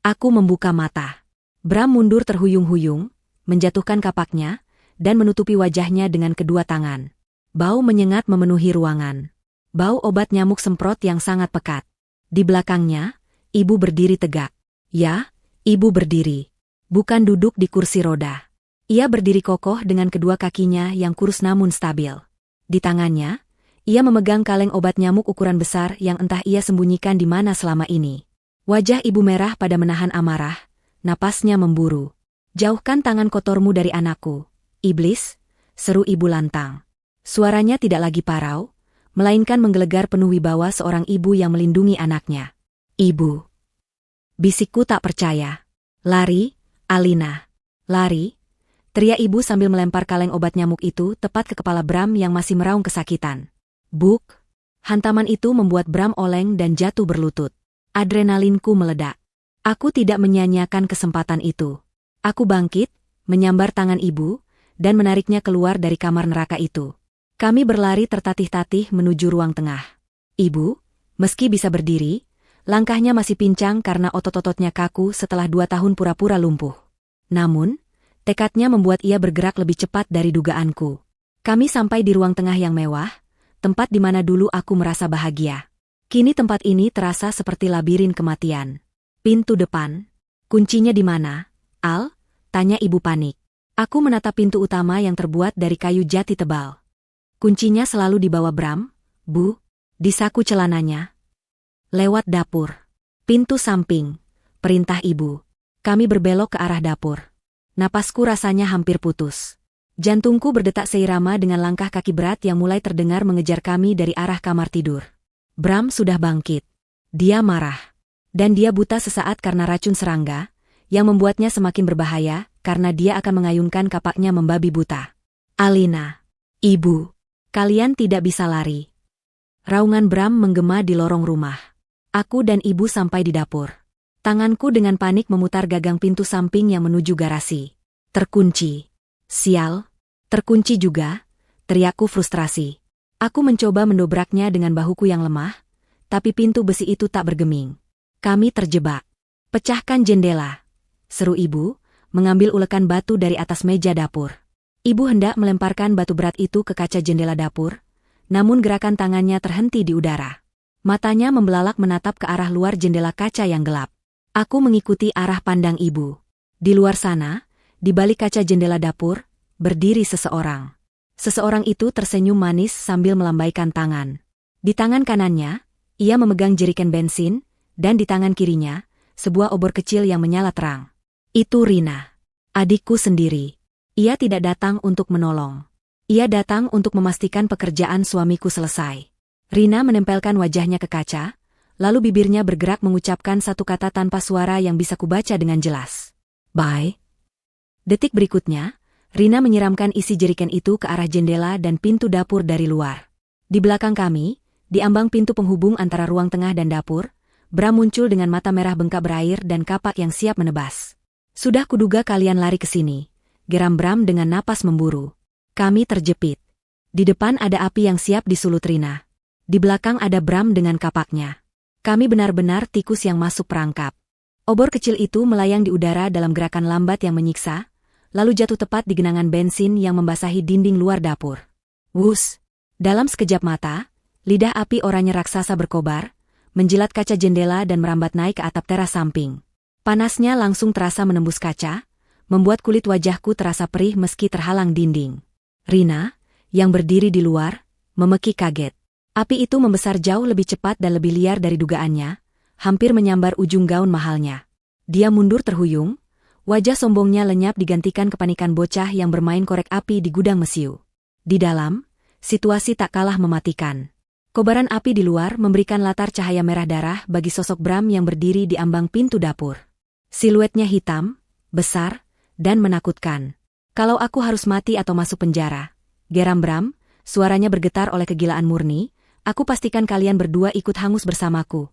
Aku membuka mata. Bram mundur terhuyung-huyung, menjatuhkan kapaknya, dan menutupi wajahnya dengan kedua tangan. Bau menyengat memenuhi ruangan. Bau obat nyamuk semprot yang sangat pekat. Di belakangnya, ibu berdiri tegak. Ya, ibu berdiri. Bukan duduk di kursi roda. Ia berdiri kokoh dengan kedua kakinya yang kurus namun stabil. Di tangannya, ia memegang kaleng obat nyamuk ukuran besar yang entah ia sembunyikan di mana selama ini. Wajah ibu merah pada menahan amarah, napasnya memburu. Jauhkan tangan kotormu dari anakku, iblis, seru ibu lantang. Suaranya tidak lagi parau, melainkan menggelegar penuh wibawa seorang ibu yang melindungi anaknya. Ibu. Bisikku tak percaya. Lari, Alina. Lari. Teriak ibu sambil melempar kaleng obat nyamuk itu tepat ke kepala Bram yang masih meraung kesakitan. Buk. Hantaman itu membuat Bram oleng dan jatuh berlutut. Adrenalinku meledak. Aku tidak menyia-nyiakan kesempatan itu. Aku bangkit, menyambar tangan ibu, dan menariknya keluar dari kamar neraka itu. Kami berlari tertatih-tatih menuju ruang tengah. Ibu, meski bisa berdiri, langkahnya masih pincang karena otot-ototnya kaku setelah 2 tahun pura-pura lumpuh. Namun, tekadnya membuat ia bergerak lebih cepat dari dugaanku. Kami sampai di ruang tengah yang mewah, tempat di mana dulu aku merasa bahagia. Kini tempat ini terasa seperti labirin kematian. Pintu depan. Kuncinya di mana, Al? Tanya ibu panik. Aku menatap pintu utama yang terbuat dari kayu jati tebal. Kuncinya selalu dibawa Bram, Bu, di saku celananya. Lewat dapur. Pintu samping. Perintah ibu. Kami berbelok ke arah dapur. Napasku rasanya hampir putus. Jantungku berdetak seirama dengan langkah kaki berat yang mulai terdengar mengejar kami dari arah kamar tidur. Bram sudah bangkit. Dia marah. Dan dia buta sesaat karena racun serangga, yang membuatnya semakin berbahaya, karena dia akan mengayunkan kapaknya membabi buta. Alina. Ibu. Kalian tidak bisa lari. Raungan Bram menggema di lorong rumah. Aku dan ibu sampai di dapur. Tanganku dengan panik memutar gagang pintu samping yang menuju garasi. Terkunci. Sial. Terkunci juga, teriakku frustrasi. Aku mencoba mendobraknya dengan bahuku yang lemah, tapi pintu besi itu tak bergeming. Kami terjebak. Pecahkan jendela, seru ibu, mengambil ulekan batu dari atas meja dapur. Ibu hendak melemparkan batu berat itu ke kaca jendela dapur, namun gerakan tangannya terhenti di udara. Matanya membelalak menatap ke arah luar jendela kaca yang gelap. Aku mengikuti arah pandang ibu. Di luar sana, di balik kaca jendela dapur, berdiri seseorang. Seseorang itu tersenyum manis sambil melambaikan tangan. Di tangan kanannya, ia memegang jeriken bensin, dan di tangan kirinya, sebuah obor kecil yang menyala terang. Itu Rina. Adikku sendiri. Ia tidak datang untuk menolong. Ia datang untuk memastikan pekerjaan suamiku selesai. Rina menempelkan wajahnya ke kaca, lalu bibirnya bergerak mengucapkan satu kata tanpa suara yang bisa kubaca dengan jelas. Bye. Detik berikutnya, Rina menyiramkan isi jeriken itu ke arah jendela dan pintu dapur dari luar. Di belakang kami, di ambang pintu penghubung antara ruang tengah dan dapur, Bram muncul dengan mata merah bengkak berair dan kapak yang siap menebas. Sudah kuduga kalian lari ke sini, geram Bram dengan napas memburu. Kami terjepit. Di depan ada api yang siap disulut Rina. Di belakang ada Bram dengan kapaknya. Kami benar-benar tikus yang masuk perangkap. Obor kecil itu melayang di udara dalam gerakan lambat yang menyiksa, lalu jatuh tepat di genangan bensin yang membasahi dinding luar dapur. Wus! Dalam sekejap mata, lidah api oranye raksasa berkobar, menjilat kaca jendela dan merambat naik ke atap teras samping. Panasnya langsung terasa menembus kaca, membuat kulit wajahku terasa perih meski terhalang dinding. Rina, yang berdiri di luar, memeki kaget. Api itu membesar jauh lebih cepat dan lebih liar dari dugaannya, hampir menyambar ujung gaun mahalnya. Dia mundur terhuyung, wajah sombongnya lenyap digantikan kepanikan bocah yang bermain korek api di gudang mesiu. Di dalam, situasi tak kalah mematikan. Kobaran api di luar memberikan latar cahaya merah darah bagi sosok Bram yang berdiri di ambang pintu dapur. Siluetnya hitam, besar, dan menakutkan. Kalau aku harus mati atau masuk penjara, geram Bram, suaranya bergetar oleh kegilaan murni, aku pastikan kalian berdua ikut hangus bersamaku.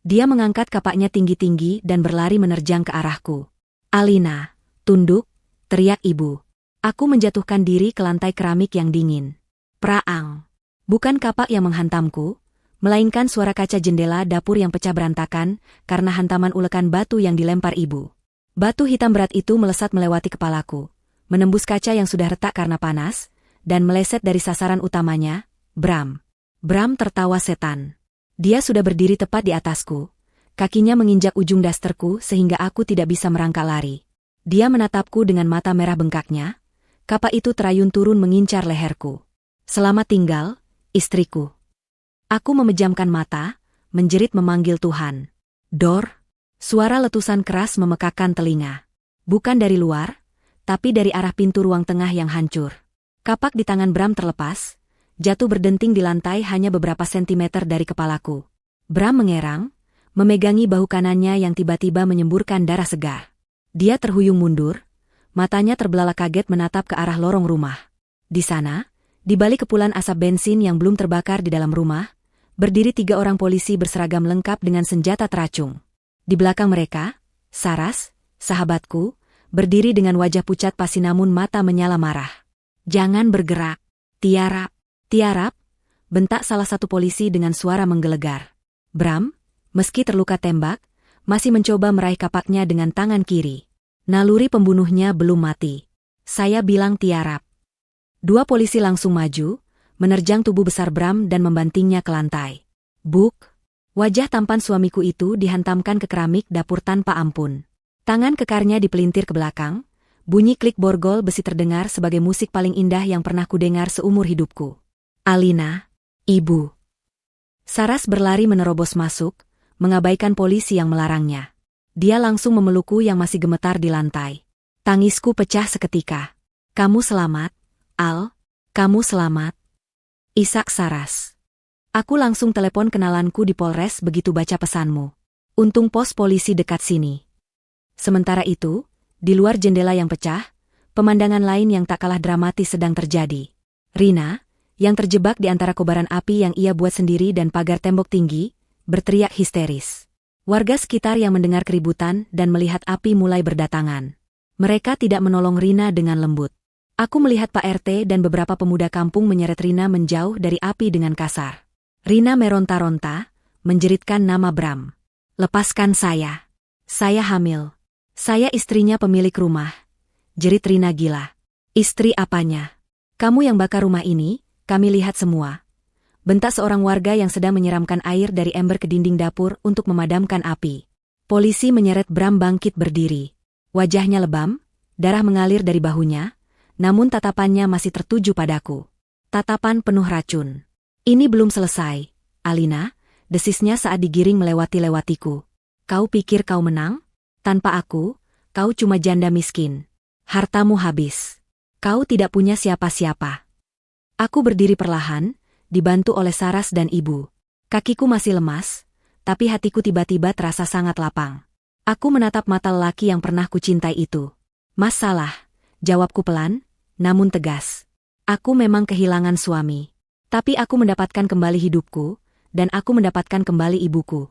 Dia mengangkat kapaknya tinggi-tinggi dan berlari menerjang ke arahku. Alina, tunduk, teriak ibu. Aku menjatuhkan diri ke lantai keramik yang dingin. Praang. Bukan kapak yang menghantamku, melainkan suara kaca jendela dapur yang pecah berantakan karena hantaman ulekan batu yang dilempar ibu. Batu hitam berat itu melesat melewati kepalaku, menembus kaca yang sudah retak karena panas, dan meleset dari sasaran utamanya, Bram. Bram tertawa setan. Dia sudah berdiri tepat di atasku. Kakinya menginjak ujung dasterku sehingga aku tidak bisa merangkak lari. Dia menatapku dengan mata merah bengkaknya. Kapak itu terayun turun mengincar leherku. Selamat tinggal, istriku. Aku memejamkan mata, menjerit memanggil Tuhan. Dor. Suara letusan keras memekakkan telinga. Bukan dari luar, tapi dari arah pintu ruang tengah yang hancur. Kapak di tangan Bram terlepas, jatuh berdenting di lantai hanya beberapa sentimeter dari kepalaku. Bram mengerang, memegangi bahu kanannya yang tiba-tiba menyemburkan darah segar. Dia terhuyung mundur, matanya terbelalak kaget menatap ke arah lorong rumah. Di sana, di balik kepulan asap bensin yang belum terbakar di dalam rumah, berdiri 3 orang polisi berseragam lengkap dengan senjata teracung. Di belakang mereka, Saras, sahabatku, berdiri dengan wajah pucat pasi namun mata menyala marah. Jangan bergerak, Tiarap. Tiarap, bentak salah satu polisi dengan suara menggelegar. Bram, meski terluka tembak, masih mencoba meraih kapaknya dengan tangan kiri. Naluri pembunuhnya belum mati. Saya bilang Tiarap. 2 polisi langsung maju, menerjang tubuh besar Bram dan membantingnya ke lantai. Buk! Wajah tampan suamiku itu dihantamkan ke keramik dapur tanpa ampun. Tangan kekarnya dipelintir ke belakang, Bunyi klik borgol besi terdengar sebagai musik paling indah yang pernah kudengar seumur hidupku. Alina, ibu. Saras berlari menerobos masuk, mengabaikan polisi yang melarangnya. Dia langsung memelukku yang masih gemetar di lantai. Tangisku pecah seketika. Kamu selamat, Al. Kamu selamat. Isak Saras. Aku langsung telepon kenalanku di Polres begitu baca pesanmu. Untung pos polisi dekat sini. Sementara itu, di luar jendela yang pecah, pemandangan lain yang tak kalah dramatis sedang terjadi. Rina, yang terjebak di antara kobaran api yang ia buat sendiri dan pagar tembok tinggi, berteriak histeris. Warga sekitar yang mendengar keributan dan melihat api mulai berdatangan. Mereka tidak menolong Rina dengan lembut. Aku melihat Pak RT dan beberapa pemuda kampung menyeret Rina menjauh dari api dengan kasar. Rina meronta-ronta, menjeritkan nama Bram. Lepaskan saya. Saya hamil. Saya istrinya pemilik rumah. Jerit Rina gila. Istri apanya? Kamu yang bakar rumah ini, kami lihat semua. Bentak seorang warga yang sedang menyiramkan air dari ember ke dinding dapur untuk memadamkan api. Polisi menyeret Bram bangkit berdiri. Wajahnya lebam, darah mengalir dari bahunya, namun tatapannya masih tertuju padaku. Tatapan penuh racun. Ini belum selesai, Alina, desisnya saat digiring melewati-lewatiku. Kau pikir kau menang? Tanpa aku, kau cuma janda miskin. Hartamu habis. Kau tidak punya siapa-siapa. Aku berdiri perlahan, dibantu oleh Saras dan ibu. Kakiku masih lemas, tapi hatiku tiba-tiba terasa sangat lapang. Aku menatap mata lelaki yang pernah kucintai itu. Mas salah, jawabku pelan, namun tegas. Aku memang kehilangan suami. Tapi aku mendapatkan kembali hidupku, dan aku mendapatkan kembali ibuku.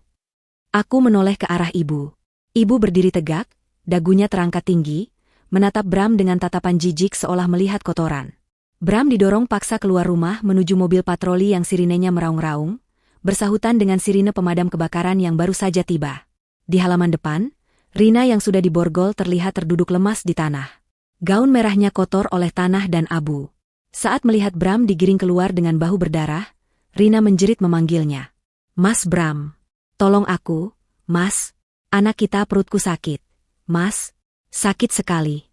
Aku menoleh ke arah ibu. Ibu berdiri tegak, dagunya terangkat tinggi, menatap Bram dengan tatapan jijik seolah melihat kotoran. Bram didorong paksa keluar rumah menuju mobil patroli yang sirinenya meraung-raung, bersahutan dengan sirine pemadam kebakaran yang baru saja tiba. Di halaman depan, Rina yang sudah diborgol terlihat terduduk lemas di tanah. Gaun merahnya kotor oleh tanah dan abu. Saat melihat Bram digiring keluar dengan bahu berdarah, Rina menjerit memanggilnya. Mas Bram, tolong aku, Mas. Anak kita perutku sakit. Mas, sakit sekali.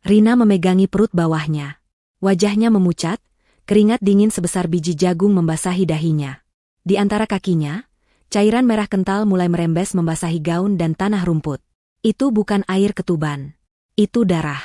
Rina memegangi perut bawahnya. Wajahnya memucat, keringat dingin sebesar biji jagung membasahi dahinya. Di antara kakinya, cairan merah kental mulai merembes membasahi gaun dan tanah rumput. Itu bukan air ketuban. Itu darah.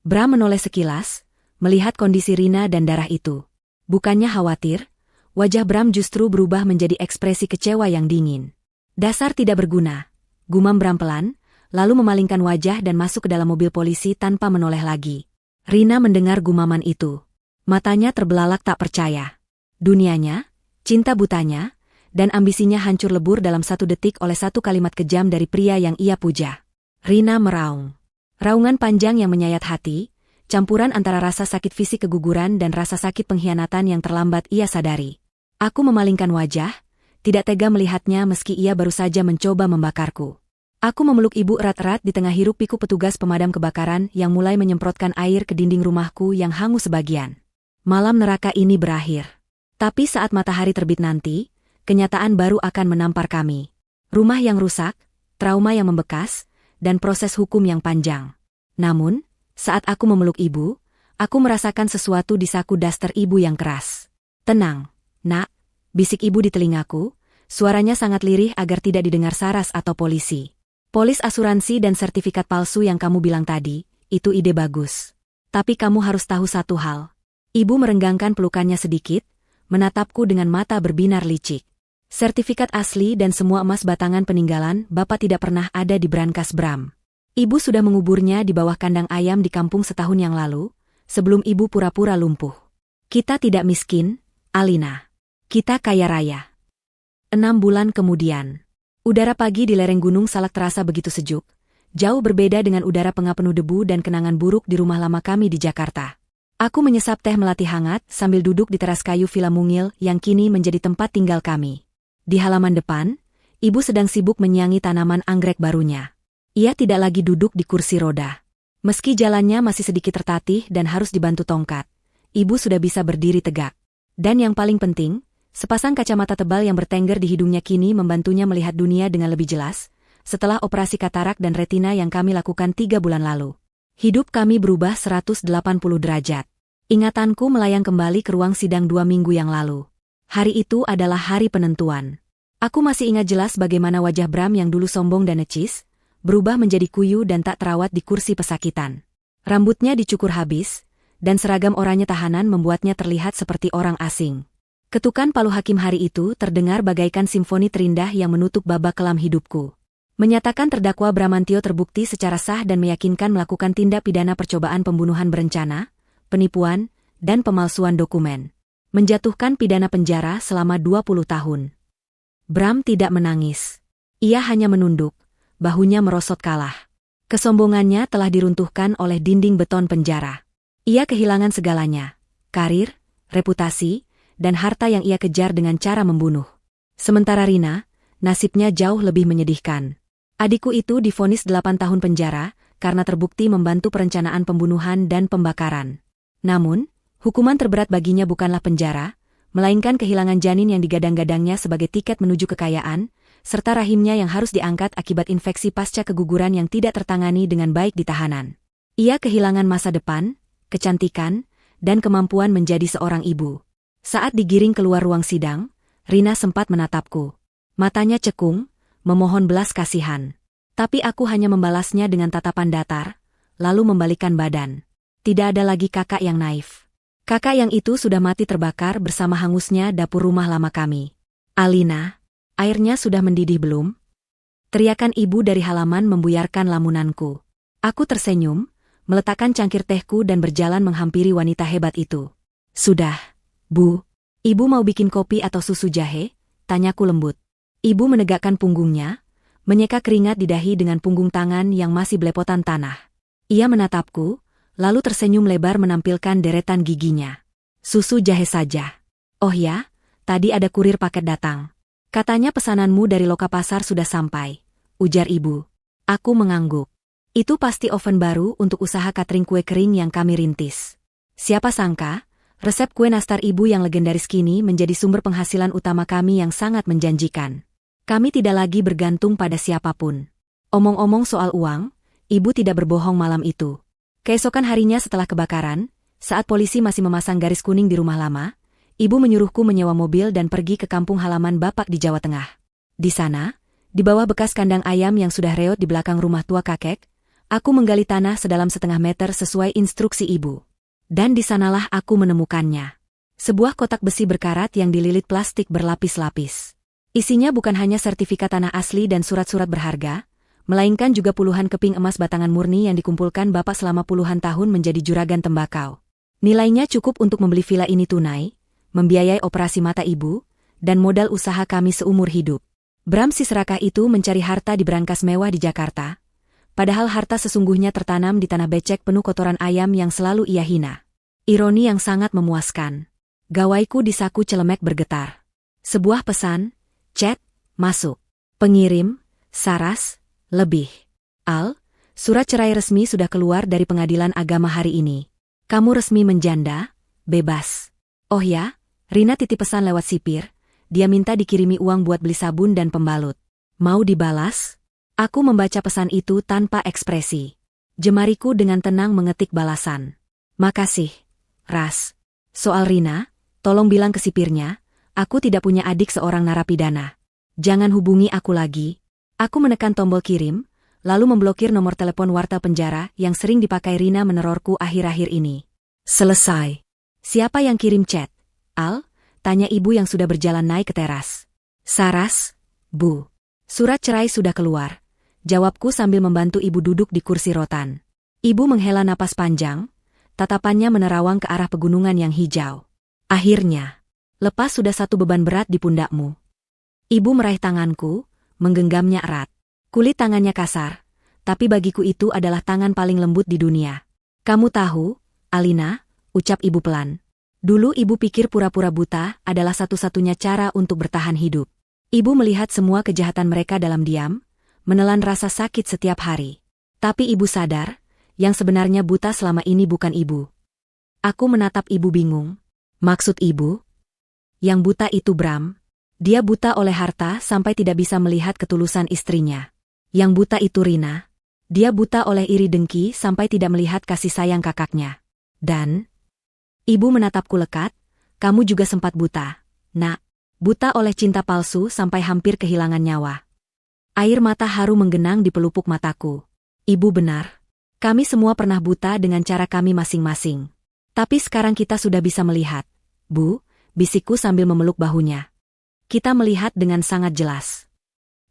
Bram menoleh sekilas, melihat kondisi Rina dan darah itu. Bukannya khawatir, wajah Bram justru berubah menjadi ekspresi kecewa yang dingin. Dasar tidak berguna. Gumam Bram pelan, lalu memalingkan wajah dan masuk ke dalam mobil polisi tanpa menoleh lagi. Rina mendengar gumaman itu. Matanya terbelalak tak percaya. Dunianya, cinta butanya, dan ambisinya hancur lebur dalam satu detik oleh satu kalimat kejam dari pria yang ia puja. Rina meraung. Raungan panjang yang menyayat hati, campuran antara rasa sakit fisik keguguran dan rasa sakit pengkhianatan yang terlambat ia sadari. Aku memalingkan wajah, tidak tega melihatnya meski ia baru saja mencoba membakarku. Aku memeluk ibu erat-erat di tengah hiruk-pikuk petugas pemadam kebakaran yang mulai menyemprotkan air ke dinding rumahku yang hangus sebagian. Malam neraka ini berakhir. Tapi saat matahari terbit nanti, kenyataan baru akan menampar kami. Rumah yang rusak, trauma yang membekas, dan proses hukum yang panjang. Namun, saat aku memeluk ibu, aku merasakan sesuatu di saku daster ibu yang keras. Tenang, nak, bisik ibu di telingaku, suaranya sangat lirih agar tidak didengar Saras atau polisi. Polis asuransi dan sertifikat palsu yang kamu bilang tadi, itu ide bagus. Tapi kamu harus tahu satu hal. Ibu merenggangkan pelukannya sedikit, menatapku dengan mata berbinar licik. Sertifikat asli dan semua emas batangan peninggalan Bapak tidak pernah ada di brankas Bram. Ibu sudah menguburnya di bawah kandang ayam di kampung setahun yang lalu, sebelum ibu pura-pura lumpuh. Kita tidak miskin, Alina. Kita kaya raya. 6 bulan kemudian. Udara pagi di lereng Gunung Salak terasa begitu sejuk, jauh berbeda dengan udara pengap penuh debu dan kenangan buruk di rumah lama kami di Jakarta. Aku menyesap teh melati hangat sambil duduk di teras kayu villa mungil yang kini menjadi tempat tinggal kami. Di halaman depan, ibu sedang sibuk menyiangi tanaman anggrek barunya. Ia tidak lagi duduk di kursi roda. Meski jalannya masih sedikit tertatih dan harus dibantu tongkat, ibu sudah bisa berdiri tegak. Dan yang paling penting, sepasang kacamata tebal yang bertengger di hidungnya kini membantunya melihat dunia dengan lebih jelas, setelah operasi katarak dan retina yang kami lakukan 3 bulan lalu. Hidup kami berubah 180 derajat. Ingatanku melayang kembali ke ruang sidang 2 minggu yang lalu. Hari itu adalah hari penentuan. Aku masih ingat jelas bagaimana wajah Bram yang dulu sombong dan necis, berubah menjadi kuyu dan tak terawat di kursi pesakitan. Rambutnya dicukur habis, dan seragam oranye tahanan membuatnya terlihat seperti orang asing. Ketukan palu hakim hari itu terdengar bagaikan simfoni terindah yang menutup babak kelam hidupku. Menyatakan terdakwa Bramantio terbukti secara sah dan meyakinkan melakukan tindak pidana percobaan pembunuhan berencana, penipuan, dan pemalsuan dokumen. Menjatuhkan pidana penjara selama 20 tahun. Bram tidak menangis. Ia hanya menunduk, bahunya merosot kalah. Kesombongannya telah diruntuhkan oleh dinding beton penjara. Ia kehilangan segalanya, karir, reputasi, dan harta yang ia kejar dengan cara membunuh. Sementara Rina, nasibnya jauh lebih menyedihkan. Adikku itu divonis 8 tahun penjara karena terbukti membantu perencanaan pembunuhan dan pembakaran. Namun, hukuman terberat baginya bukanlah penjara, melainkan kehilangan janin yang digadang-gadangnya sebagai tiket menuju kekayaan, serta rahimnya yang harus diangkat akibat infeksi pasca keguguran yang tidak tertangani dengan baik di tahanan. Ia kehilangan masa depan, kecantikan, dan kemampuan menjadi seorang ibu. Saat digiring keluar ruang sidang, Rina sempat menatapku. Matanya cekung, memohon belas kasihan. Tapi aku hanya membalasnya dengan tatapan datar, lalu membalikkan badan. Tidak ada lagi kakak yang naif. Kakak yang itu sudah mati terbakar bersama hangusnya dapur rumah lama kami. Alina, airnya sudah mendidih belum? Teriakan ibu dari halaman membuyarkan lamunanku. Aku tersenyum, meletakkan cangkir tehku dan berjalan menghampiri wanita hebat itu. Sudah, Bu. Ibu mau bikin kopi atau susu jahe? Tanyaku lembut. Ibu menegakkan punggungnya, menyeka keringat di dahi dengan punggung tangan yang masih belepotan tanah. Ia menatapku, lalu tersenyum lebar menampilkan deretan giginya. Susu jahe saja. Oh ya, tadi ada kurir paket datang. Katanya pesananmu dari loka pasar sudah sampai, ujar ibu. Aku mengangguk. Itu pasti oven baru untuk usaha catering kue kering yang kami rintis. Siapa sangka, resep kue nastar ibu yang legendaris kini menjadi sumber penghasilan utama kami yang sangat menjanjikan. Kami tidak lagi bergantung pada siapapun. Omong-omong soal uang, ibu tidak berbohong malam itu. Keesokan harinya setelah kebakaran, saat polisi masih memasang garis kuning di rumah lama, ibu menyuruhku menyewa mobil dan pergi ke kampung halaman bapak di Jawa Tengah. Di sana, di bawah bekas kandang ayam yang sudah reot di belakang rumah tua kakek, aku menggali tanah sedalam 1/2 meter sesuai instruksi ibu. Dan di sanalah aku menemukannya. Sebuah kotak besi berkarat yang dililit plastik berlapis-lapis. Isinya bukan hanya sertifikat tanah asli dan surat-surat berharga, melainkan juga puluhan keping emas batangan murni yang dikumpulkan bapak selama puluhan tahun menjadi juragan tembakau. Nilainya cukup untuk membeli villa ini tunai, membiayai operasi mata ibu, dan modal usaha kami seumur hidup. Bram si serakah itu mencari harta di berangkas mewah di Jakarta, padahal harta sesungguhnya tertanam di tanah becek penuh kotoran ayam yang selalu ia hina. Ironi yang sangat memuaskan. Gawaiku di saku celemek bergetar. Sebuah pesan, chat, masuk. Pengirim, Saras, lebih. Al, surat cerai resmi sudah keluar dari pengadilan agama hari ini. Kamu resmi menjanda, bebas. Oh ya, Rina titip pesan lewat sipir, dia minta dikirimi uang buat beli sabun dan pembalut. Mau dibalas? Aku membaca pesan itu tanpa ekspresi. Jemariku dengan tenang mengetik balasan. Makasih, Ras. Soal Rina, tolong bilang ke sipirnya, aku tidak punya adik seorang narapidana. Jangan hubungi aku lagi. Aku menekan tombol kirim, lalu memblokir nomor telepon warta penjara yang sering dipakai Rina menerorku akhir-akhir ini. Selesai. Siapa yang kirim chat? Al, tanya ibu yang sudah berjalan naik ke teras. Saras, Bu. Surat cerai sudah keluar. Jawabku sambil membantu ibu duduk di kursi rotan. Ibu menghela napas panjang, tatapannya menerawang ke arah pegunungan yang hijau. Akhirnya, lepas sudah satu beban berat di pundakmu. Ibu meraih tanganku, menggenggamnya erat. Kulit tangannya kasar, tapi bagiku itu adalah tangan paling lembut di dunia. Kamu tahu, Alina, ucap ibu pelan. Dulu ibu pikir pura-pura buta adalah satu-satunya cara untuk bertahan hidup. Ibu melihat semua kejahatan mereka dalam diam, menelan rasa sakit setiap hari. Tapi ibu sadar, yang sebenarnya buta selama ini bukan ibu. Aku menatap ibu bingung. Maksud ibu? Yang buta itu Bram. Dia buta oleh harta sampai tidak bisa melihat ketulusan istrinya. Yang buta itu Rina. Dia buta oleh iri dengki sampai tidak melihat kasih sayang kakaknya. Dan ibu menatapku lekat, kamu juga sempat buta, nak. Buta oleh cinta palsu sampai hampir kehilangan nyawa. Air mata haru menggenang di pelupuk mataku. Ibu benar. Kami semua pernah buta dengan cara kami masing-masing. Tapi sekarang kita sudah bisa melihat. Bu, bisikku sambil memeluk bahunya. Kita melihat dengan sangat jelas.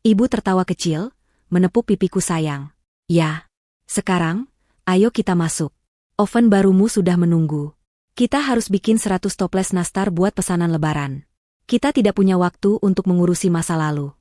Ibu tertawa kecil, menepuk pipiku sayang. Ya. Sekarang, ayo kita masuk. Oven barumu sudah menunggu. Kita harus bikin 100 toples nastar buat pesanan lebaran. Kita tidak punya waktu untuk mengurusi masa lalu.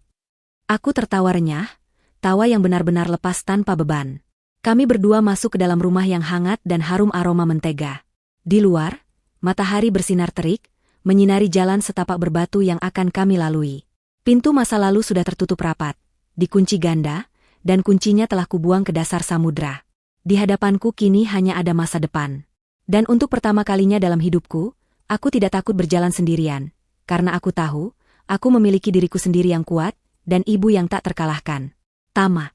Aku tertawa renyah, tawa yang benar-benar lepas tanpa beban. Kami berdua masuk ke dalam rumah yang hangat dan harum aroma mentega. Di luar, matahari bersinar terik, menyinari jalan setapak berbatu yang akan kami lalui. Pintu masa lalu sudah tertutup rapat, dikunci ganda, dan kuncinya telah kubuang ke dasar samudra. Di hadapanku kini hanya ada masa depan. Dan untuk pertama kalinya dalam hidupku, aku tidak takut berjalan sendirian, karena aku tahu, aku memiliki diriku sendiri yang kuat, dan ibu yang tak terkalahkan. Tama.